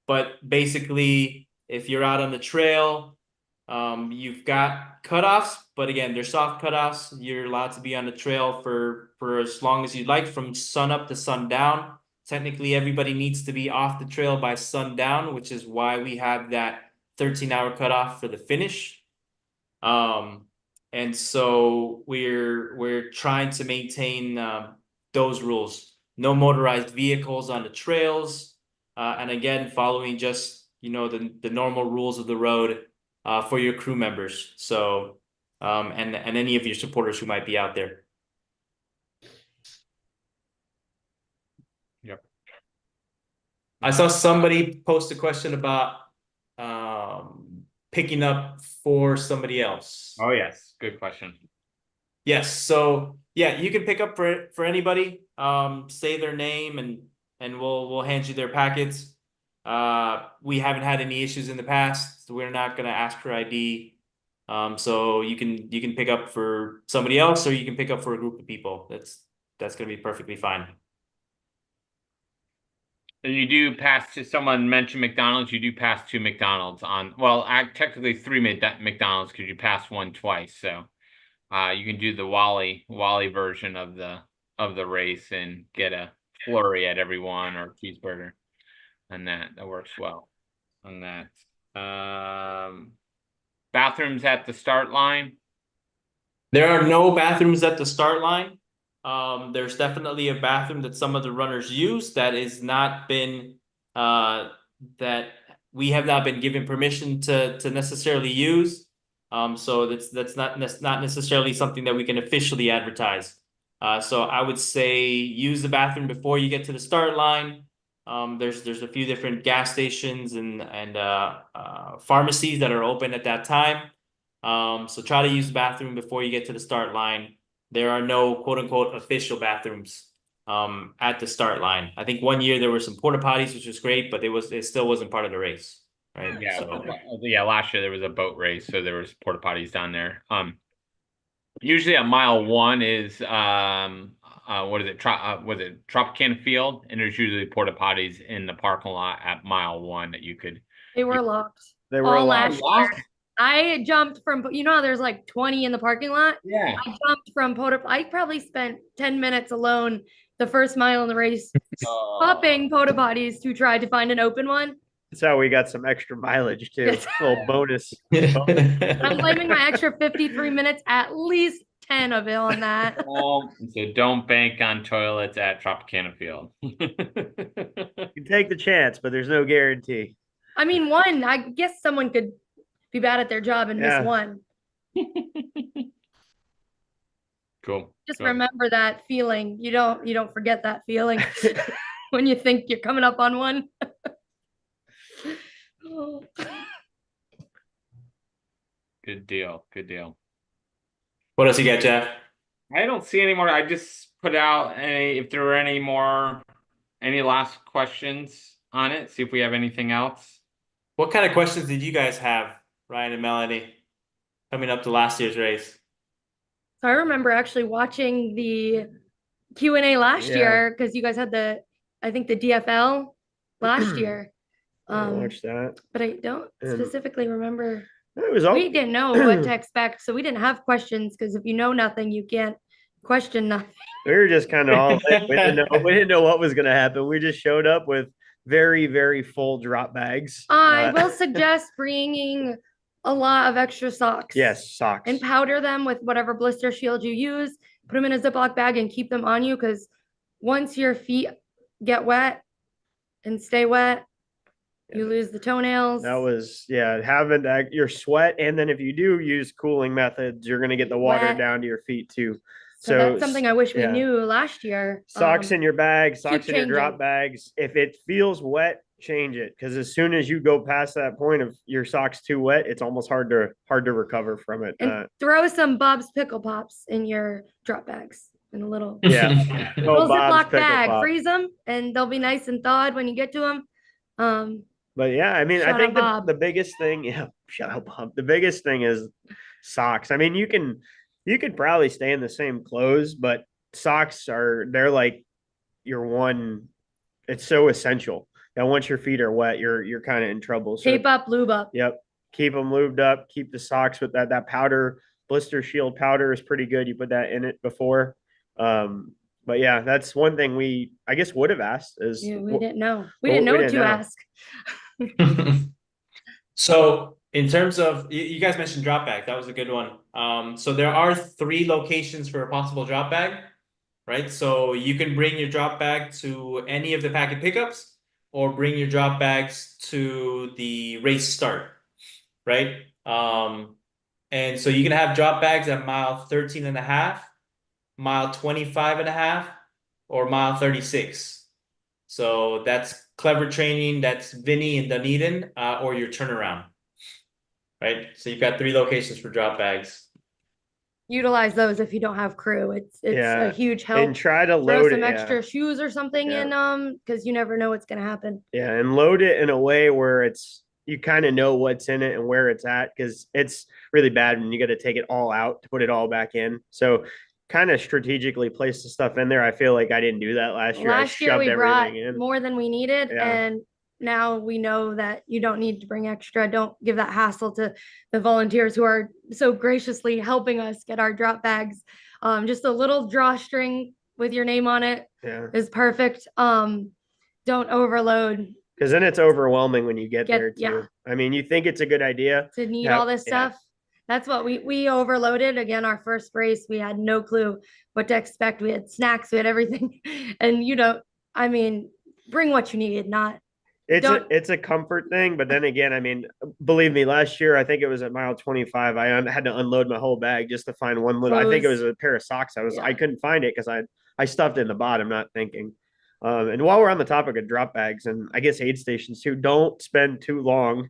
D: But basically, if you're out on the trail, you've got cutoffs, but again, they're soft cutoffs. You're allowed to be on the trail for as long as you'd like, from sun up to sundown. Technically, everybody needs to be off the trail by sundown, which is why we have that 13-hour cutoff for the finish. And so we're trying to maintain those rules. No motorized vehicles on the trails, and again, following just the normal rules of the road for your crew members. So and any of your supporters who might be out there.
C: Yep.
D: I saw somebody post a question about picking up for somebody else.
C: Oh yes, good question.
D: Yes, so yeah, you can pick up for anybody. Say their name and we'll hand you their packets. We haven't had any issues in the past. So we're not gonna ask for ID. So you can pick up for somebody else, or you can pick up for a group of people. That's gonna be perfectly fine.
C: And you do pass to someone mentioned McDonald's. You do pass two McDonald's on. Well, technically three McDonald's because you passed one twice. So, you can do the Wally version of the race and get a flurry at every one or a cheeseburger, and that works well. On that, bathrooms at the start line.
D: There are no bathrooms at the start line. There's definitely a bathroom that some of the runners use that is not been that we have not been given permission to necessarily use. So that's not necessarily something that we can officially advertise. So I would say use the bathroom before you get to the start line. There's a few different gas stations and pharmacies that are open at that time. So try to use the bathroom before you get to the start line. There are no quote unquote official bathrooms at the start line. I think one year there were some porta potties, which was great, but it still wasn't part of the race. Right.
C: Yeah.
D: So
C: Yeah. Last year there was a boat race, so there was porta potties down there. Usually at mile 1 is what is it? Was it Tropicana Field? And there's usually porta potties in the parking lot at mile 1 that you could.
A: They were locked.
B: They were
A: All
B: locked.
A: last year. I jumped from, you know how there's like 20 in the parking lot?
C: Yeah.
A: I jumped from I probably spent 10 minutes alone the first mile in the race, popping porta potties to try to find an open one.
B: That's how we got some extra mileage too.
A: Yes.
B: A little bonus.
A: I'm blaming my extra 53 minutes, at least 10 of it on that.
C: So don't bank on toilets at Tropicana Field.
B: You take the chance, but there's no guarantee.
A: I mean, one, I guess someone could be bad at their job and
B: Yeah.
A: miss one.
C: Cool.
A: Just
C: Cool.
A: remember that feeling. You don't forget that feeling when you think you're coming up on one.
C: Good deal. Good deal.
D: What else you got, Jeff?
C: I don't see any more. I just put out if there were any last questions on it. See if we have anything else.
D: What kind of questions did you guys have, Ryan and Melanie, coming up to last year's race?
A: So I remember actually watching the Q&A last
B: Yeah.
A: year because you guys had I think the DFL last year.
B: I watched that.
A: But I don't
B: And-
A: specifically remember.
B: It was all
A: We didn't know what to expect, so we didn't have questions because if you know nothing, you can't question nothing.
B: we were just kind of all we didn't know what was gonna happen. We just showed up with very, very full drop bags.
A: I will suggest bringing a lot of extra socks.
B: Yes, socks.
A: And powder them with whatever blister shield you use. Put them in a Ziploc bag and keep them on you because once your feet get wet and stay wet, you lose the toenails.
B: That was having your sweat, and then if you do use cooling methods, you're gonna get the water
A: Wet.
B: down to your feet too.
A: So that's something I wish we
B: yeah.
A: knew last year.
B: Socks in your bag, socks in your drop
A: changing.
B: bags. If it feels wet, change it. Because as soon as you go past that point of your socks too wet, it's almost hard to recover from it.
A: And throw some Bob's Pickle Pops in your drop bags in a little,
B: Yeah.
A: little
B: Bob's
A: Ziploc
B: Pickle
A: bag.
B: Pop.
A: Freeze them and they'll be nice and thawed when you get to them.
B: But yeah, I mean, I
A: Shout
B: think
A: out, Bob.
B: the biggest thing, shout out Bob. The biggest thing is socks. I mean, you could probably stay in the same clothes, but socks they're like your one. It's so essential. And once your feet are wet, you're kind of in trouble. So
A: Tape up, lube up.
B: Yep. Keep them lubed up. Keep the socks with that powder. Blister shield powder is pretty good. You put that in it before. But yeah, that's one thing I guess would have asked is
A: Yeah, we didn't know. We
B: well,
A: didn't know
B: we
A: what
B: didn't
A: to
B: know.
A: ask.
D: So in terms of you guys mentioned drop bag, that was a good one. So there are 3 locations for a possible drop bag, right? So you can bring your drop bag to any of the packet pickups or bring your drop bags to the race start, right? And so you can have drop bags at mile 13 and a half, mile 25 and a half, or mile 36. So that's clever training. That's Vinny and Dunedin, or your turnaround, right? So you've got 3 locations for drop bags.
A: Utilize those if you don't have crew. It's
B: Yeah,
A: a huge help.
B: and try to
A: Throw
B: load
A: some
B: it.
A: extra shoes or something
B: Yeah.
A: in because you never know what's gonna happen.
B: Yeah, and load it in a way where you kind of know what's in it and where it's at, because it's really bad when you got to take it all out to put it all back in. So kind of strategically place the stuff in there. I feel like I didn't do that last year.
A: Last year we
B: shoved
A: brought
B: everything in.
A: more than we needed,
B: Yeah.
A: and now we know that you don't need to bring extra. Don't give that hassle to the volunteers who are so graciously helping us get our drop bags. Just a little drawstring with your name on it
B: Yeah,
A: is perfect. Don't overload
B: because then it's overwhelming when you get
A: Get-
B: there too.
A: yeah.
B: I mean, you think it's a good idea.
A: to need
B: Yeah,
A: all this
B: yeah.
A: stuff. That's what we overloaded. Again, our first race, we had no clue what to expect. We had snacks, we had everything. And I mean, bring what you need, not
B: It's a comfort thing, but then again, I mean, believe me, last year I think it was at mile 25. I had to unload my whole bag just to find one little. I think it was
A: Clothes.
B: a pair of socks. I
A: Yeah.
B: couldn't find it because I stuffed it in the bottom, not thinking. And while we're on the topic of drop bags and I guess aid stations too, don't spend too long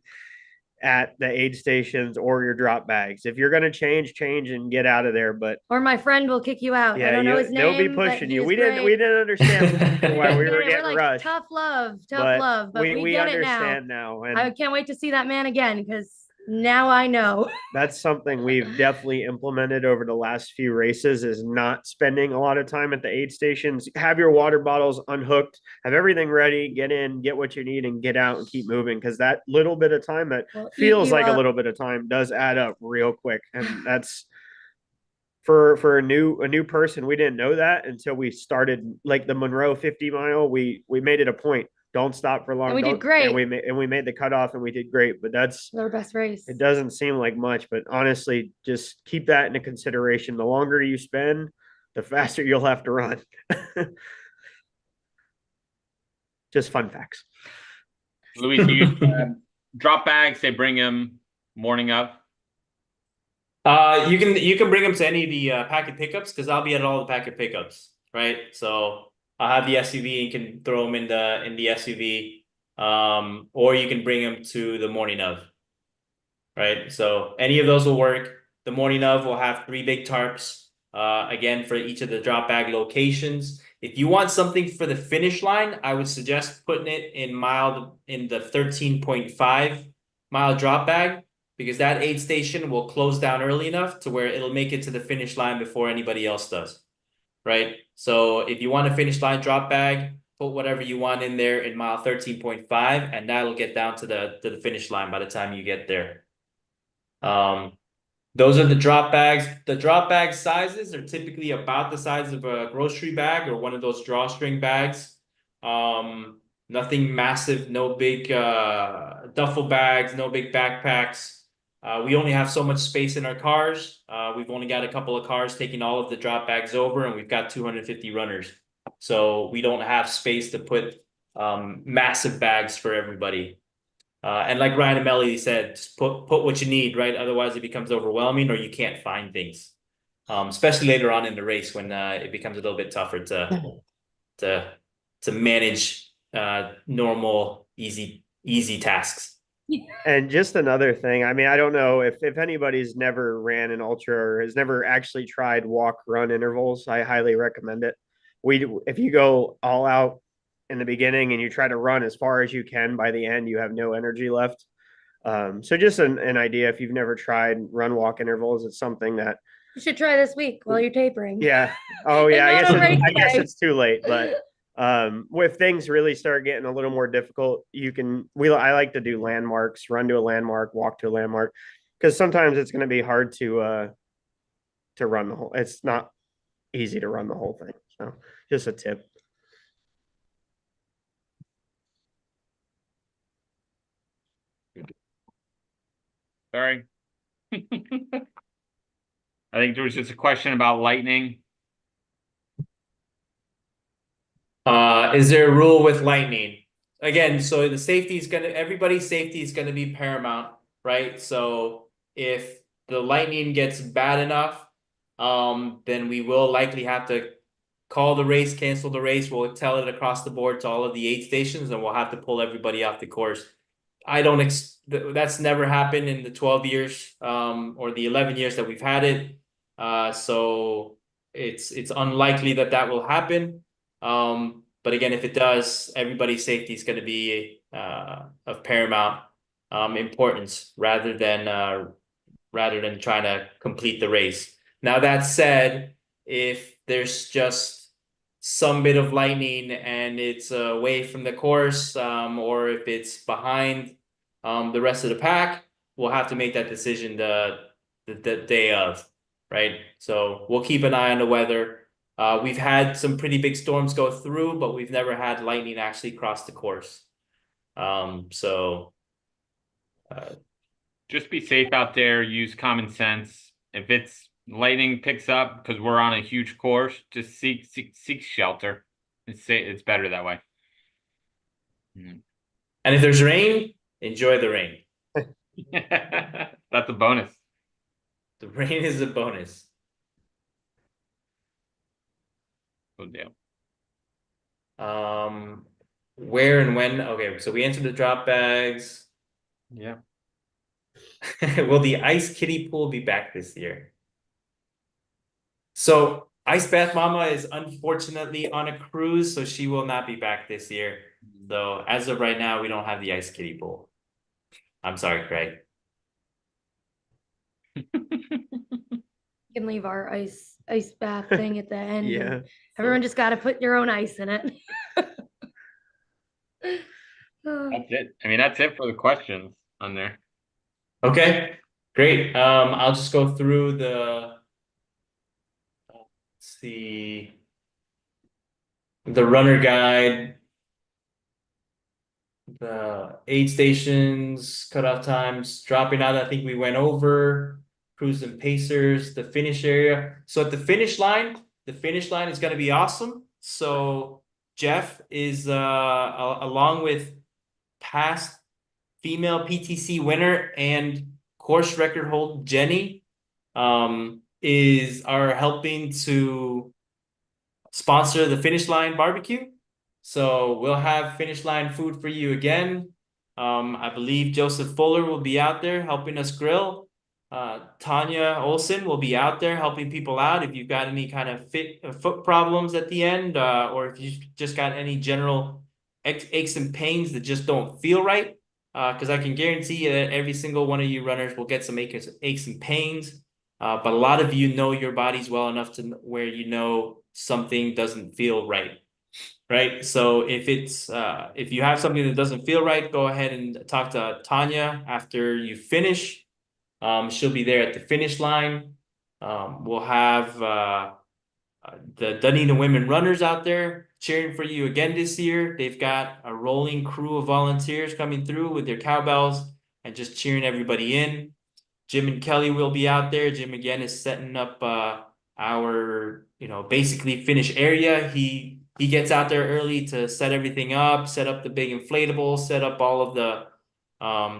B: at the aid stations or your drop bags. If you're gonna change and get out of there. But
A: or my friend will kick you out. I
B: yeah,
A: don't know his name.
B: they'll be
A: but
B: pushing you.
A: he's
B: We
A: great.
B: didn't understand why we
A: Get
B: were
A: it.
B: getting
A: like,
B: rushed.
A: tough love,
B: but
A: but we
B: we
A: get it now.
B: understand now. And
A: I can't wait to see that man again because Now I know.
B: That's something we've definitely implemented over the last few races, is not spending a lot of time at the aid stations. Have your water bottles unhooked, have everything ready, get in, get what you need, and get out and keep moving. Because that little bit of time that
A: Will eat
B: feels
A: you
B: like a
A: up.
B: little bit of time does add up real quick. And that's for a new person. We didn't know that until we started like the Monroe 50 mile. We made it a point. Don't stop for long.
A: And we did
B: Don't,
A: great.
B: and we made the cutoff and we did great. But that's
A: Our best race.
B: it doesn't seem like much, but honestly, just keep that into consideration. The longer you spend, the faster you'll have to run. Just fun facts.
C: Louis, do you drop bags? They bring them morning of.
D: You can bring them to any of the packet pickups because I'll be at all the packet pickups, right? So I'll have the SUV and can throw them in the SUV, or you can bring them to the morning of, right? So any of those will work. The morning of will have 3 big tarps, again for each of the drop bag locations. If you want something for the finish line, I would suggest putting it in the 13.5 mile drop bag, because that aid station will close down early enough to where it'll make it to the finish line before anybody else does, right? So if you want a finish line drop bag, put whatever you want in there in mile 13.5, and that'll get down to the finish line by the time you get there. Those are the drop bags. The drop bag sizes are typically about the size of a grocery bag or one of those drawstring bags. Nothing massive, no big duffel bags, no big backpacks. We only have so much space in our cars. We've only got a couple of cars taking all of the drop bags over, and we've got 250 runners. So we don't have space to put massive bags for everybody. And like Ryan and Melody said, just put what you need, right? Otherwise it becomes overwhelming or you can't find things. Especially later on in the race when it becomes a little bit tougher to manage normal, easy tasks.
B: And just another thing, I mean, I don't know if anybody's never ran an ultra or has never actually tried walk run intervals, I highly recommend it. If you go all out in the beginning and you try to run as far as you can, by the end you have no energy left. So just an idea, if you've never tried run walk intervals, it's something that
A: You should try this week while you're tapering.
B: yeah. Oh yeah,
A: And not a race
B: I guess
A: day.
B: it's too late, but if things really start getting a little more difficult, I like to do landmarks, run to a landmark, walk to a landmark, because sometimes it's going to be hard to run the whole. It's not easy to run the whole thing. So just a tip.
C: Sorry. I think there was just a question about lightning.
D: Is there a rule with lightning? Again, so everybody's safety is gonna be paramount, right? So if the lightning gets bad enough, then we will likely have to call the race, cancel the race. We'll tell it across the board to all of the aid stations, and we'll have to pull everybody off the course. That's never happened in the 12 years, or the 11 years that we've had it. So it's unlikely that will happen. But again, if it does, everybody's safety is going to be of paramount importance rather than trying to complete the race. Now that said, if there's just some bit of lightning and it's away from the course, or if it's behind the rest of the pack, we'll have to make that decision the day of, right? So we'll keep an eye on the weather. We've had some pretty big storms go through, but we've never had lightning actually cross the course.
C: Just be safe out there, use common sense. If it's lightning picks up because we're on a huge course, just seek shelter. It's better that way.
D: And if there's rain, enjoy the rain.
C: That's a bonus.
D: The rain is a bonus.
C: Good deal.
D: Where and when? Okay, so we answered the drop bags.
C: Yeah.
D: Will the ice kiddie pool be back this year? So Ice Bath Mama is unfortunately on a cruise, so she will not be back this year. So as of right now, we don't have the ice kiddie pool. I'm sorry, Craig.
A: We can leave our ice bath thing at the end.
B: Yeah.
A: And everyone just got to put your own ice in it.
C: That's it. I mean, that's it for the questions on there.
D: Okay, great. I'll just go through the, let's see, the runner guide, the aid stations, cutoff times, dropping out. I think we went over crews and pacers, the finish area. So at the finish line is going to be awesome. So Jeff is along with past female PTC winner and course record hold Jenny are helping to sponsor the finish line barbecue. So we'll have finish line food for you again. I believe Joseph Fuller will be out there helping us grill. Tanya Olson will be out there helping people out if you've got any kind of foot problems at the end, or if you've just got any general aches and pains that just don't feel right. Because I can guarantee you that every single one of you runners will get some aches and pains. But a lot of you know your bodies well enough to where you know something doesn't feel right. Right. So if you have something that doesn't feel right, go ahead and talk to Tanya after you finish. She'll be there at the finish line. We'll have the Dunedin women runners out there cheering for you again this year. They've got a rolling crew of volunteers coming through with their cowbells and just cheering everybody in. Jim and Kelly will be out there. Jim again is setting up our basically finish area. He gets out there early to set everything up, set up the big inflatable, set up all of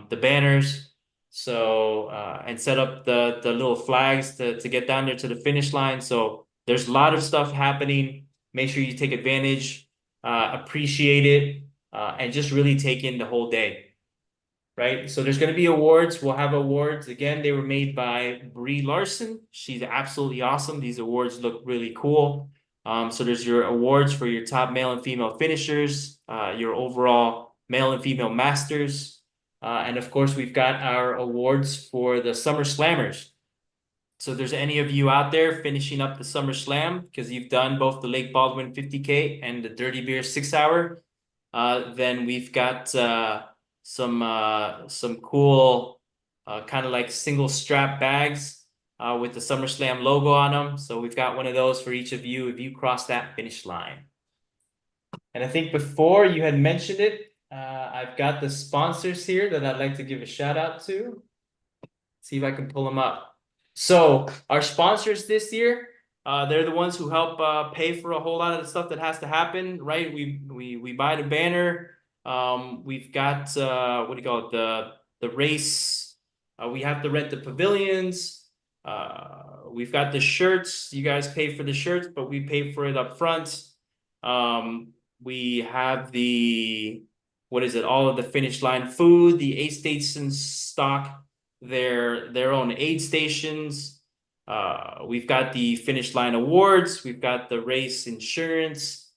D: the banners. So and set up the little flags to get down there to the finish line. So there's a lot of stuff happening. Make sure you take advantage, appreciate it, and just really take in the whole day. Right. So there's going to be awards. We'll have awards. Again, they were made by Brie Larson. She's absolutely awesome. These awards look really cool. So there's your awards for your top male and female finishers, your overall male and female masters. And of course, we've got our awards for the Summer Slammers. So if there's any of you out there finishing up the Summer Slam, because you've done both the Lake Baldwin 50K and the Dirty Beer 6 hour, then we've got some cool kind of like single strap bags with the SummerSlam logo on them. So we've got one of those for each of you if you cross that finish line. And I think before you had mentioned it, I've got the sponsors here that I'd like to give a shout out to. See if I can pull them up. So our sponsors this year, they're the ones who help pay for a whole lot of the stuff that has to happen, right? We buy the banner. We've got what do you call it? The race. We have to rent the pavilions. We've got the shirts. You guys pay for the shirts, but we pay for it up front. We have all of the finish line food. The aid stations stock their own aid stations. We've got the finish line awards. We've got the race insurance.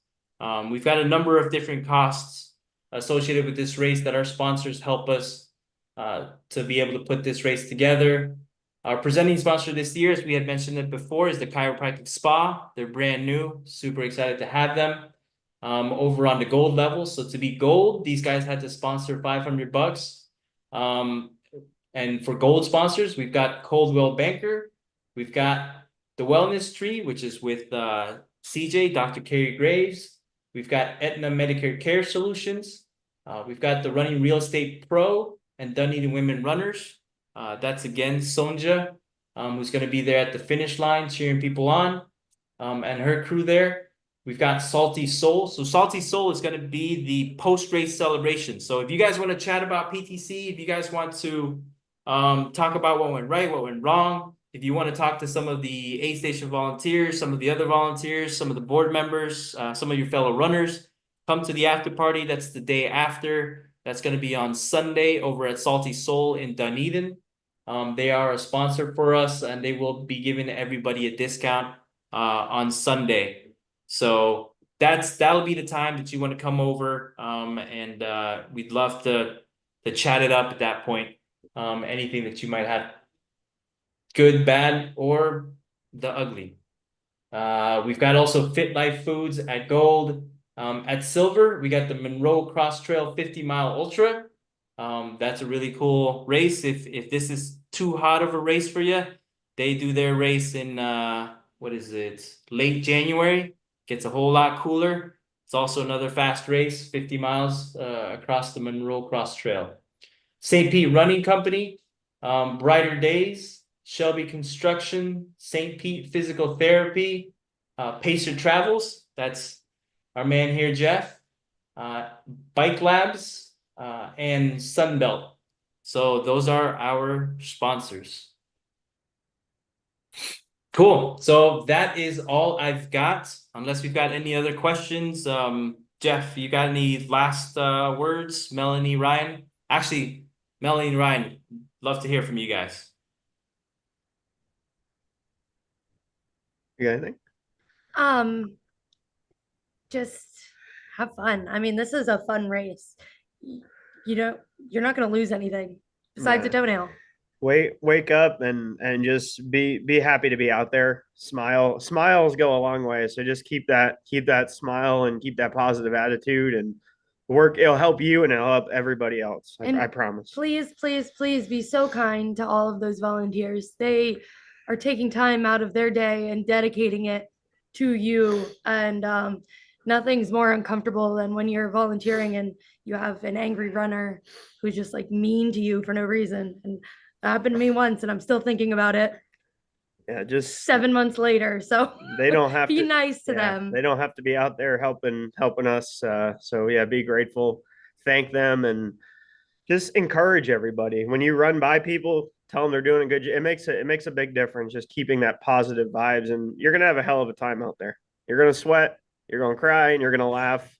D: We've got a number of different costs associated with this race that our sponsors help us to be able to put this race together. Our presenting sponsor this year, as we had mentioned it before, is the Chiropractic Spa. They're brand new. Super excited to have them over on the gold level. So to be gold, these guys had to sponsor $500. And for gold sponsors, we've got Coldwell Banker. We've got the Wellness Tree, which is with CJ, Dr. Carrie Graves. We've got Aetna Medicare Care Solutions. We've got the Running Real Estate Pro and Dunedin Women Runners. That's again Sonja, who's going to be there at the finish line cheering people on, and her crew there. We've got Salty Soul. So Salty Soul is going to be the post-race celebration. So if you guys want to chat about PTC, if you guys want to talk about what went right, what went wrong, if you want to talk to some of the aid station volunteers, some of the other volunteers, some of the board members, some of your fellow runners, come to the after party. That's the day after. That's going to be on Sunday over at Salty Soul in Dunedin. They are a sponsor for us, and they will be giving everybody a discount on Sunday. So that'll be the time that you want to come over, and we'd love to chat it up at that point. Anything that you might have. good, bad, or the ugly. We've got also Fit Life Foods at gold. At silver, we got the Monroe Cross Trail 50-mile ultra. That's a really cool race. If this is too hot of a race for you, they do their race in what is it? Late January. Gets a whole lot cooler. It's also another fast race, 50 miles across the Monroe Cross Trail. St. Pete Running Company, Brighter Days, Shelby Construction, St. Pete Physical Therapy, Pacer Travels, that's our man here, Jeff, Bike Labs, and Sunbelt. So those are our sponsors. Cool. So that is all I've got, unless we've got any other questions. Jeff, you got any last words? Melanie, Ryan? Actually, Melanie and Ryan, love to hear from you guys.
B: You got anything?
A: Just have fun. I mean, this is a fun race. You're not going to lose anything besides a
B: Yeah.
A: toenail.
B: Wake up and just be happy to be out there. Smiles go a long way. So just keep that smile and keep that positive attitude and work. It'll help you and it'll help everybody else.
A: And
B: I promise.
A: Please, please, please be so kind to all of those volunteers. They are taking time out of their day and dedicating it to you. And nothing's more uncomfortable than when you're volunteering and you have an angry runner who's just like mean to you for no reason. And that happened to me once, and I'm still thinking about it
B: Yeah, just
A: 7 months later. So
B: they don't have
A: be
B: to
A: nice to
B: yeah,
A: them.
B: they don't have to be out there helping us. So yeah, be grateful, thank them, and just encourage everybody. When you run by people, tell them they're doing a good job. It makes a big difference. Just keeping that positive vibes, and you're gonna have a hell of a time out there. You're gonna sweat, you're gonna cry, and you're gonna laugh.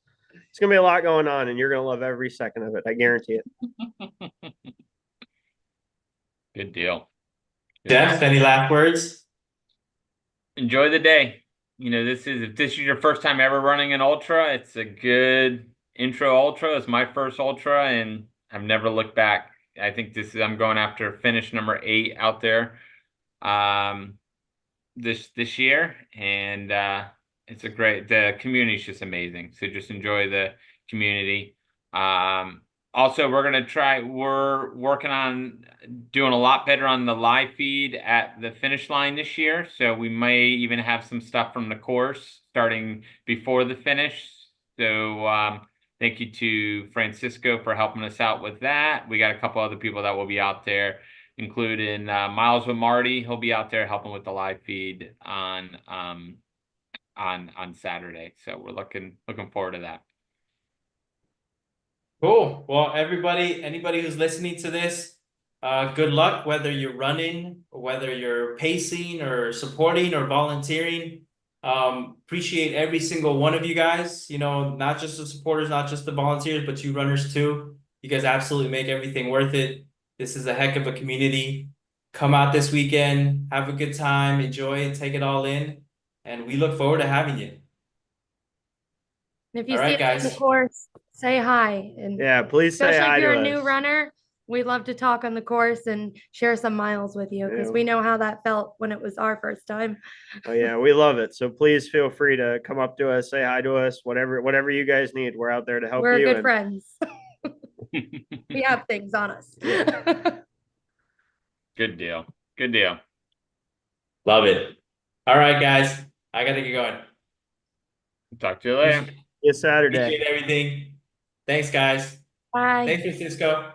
B: It's gonna be a lot going on, and you're gonna love every second of it. I guarantee it.
C: Good deal.
D: Jeff, any last words?
C: Enjoy the day. If this is your first time ever running an ultra, it's a good intro ultra. It's my first ultra, and I've never looked back. I think I'm going after finish number 8 out there, this year, and the community is just amazing. So just enjoy the community. Also, we're working on doing a lot better on the live feed at the finish line this year. So we may even have some stuff from the course starting before the finish. So thank you to Francisco for helping us out with that. We got a couple other people that will be out there, including Miles with Marty. He'll be out there helping with the live feed on Saturday. So we're looking forward to that.
D: Cool. Well, anybody who's listening to this, good luck, whether you're running, whether you're pacing or supporting or volunteering. Appreciate every single one of you guys, not just the supporters, not just the volunteers, but you runners too. You guys absolutely make everything worth it. This is a heck of a community. Come out this weekend, have a good time, enjoy it, take it all in, and we look forward to having you.
A: And if you
D: All
A: see
D: right,
A: us on the
D: guys.
A: course, say hi. And
B: Yeah, please say
A: especially
B: hi
A: if you're
B: to
A: a new
B: us.
A: runner, we'd love to talk on the course and share some miles with you because
B: Yeah.
A: we know how that felt when it was our first time.
B: Oh yeah, we love it. So please feel free to come up to us, say hi to us, whatever you guys need. We're out there to help
A: We're
B: you.
A: good
B: And
A: friends. We have things on us.
B: Yeah.
C: Good deal. Good deal.
D: Love it. All right, guys. I gotta get going.
C: Talk to you later.
B: It's Saturday.
D: Appreciate everything. Thanks, guys.
A: Bye.
D: Thanks, Francisco.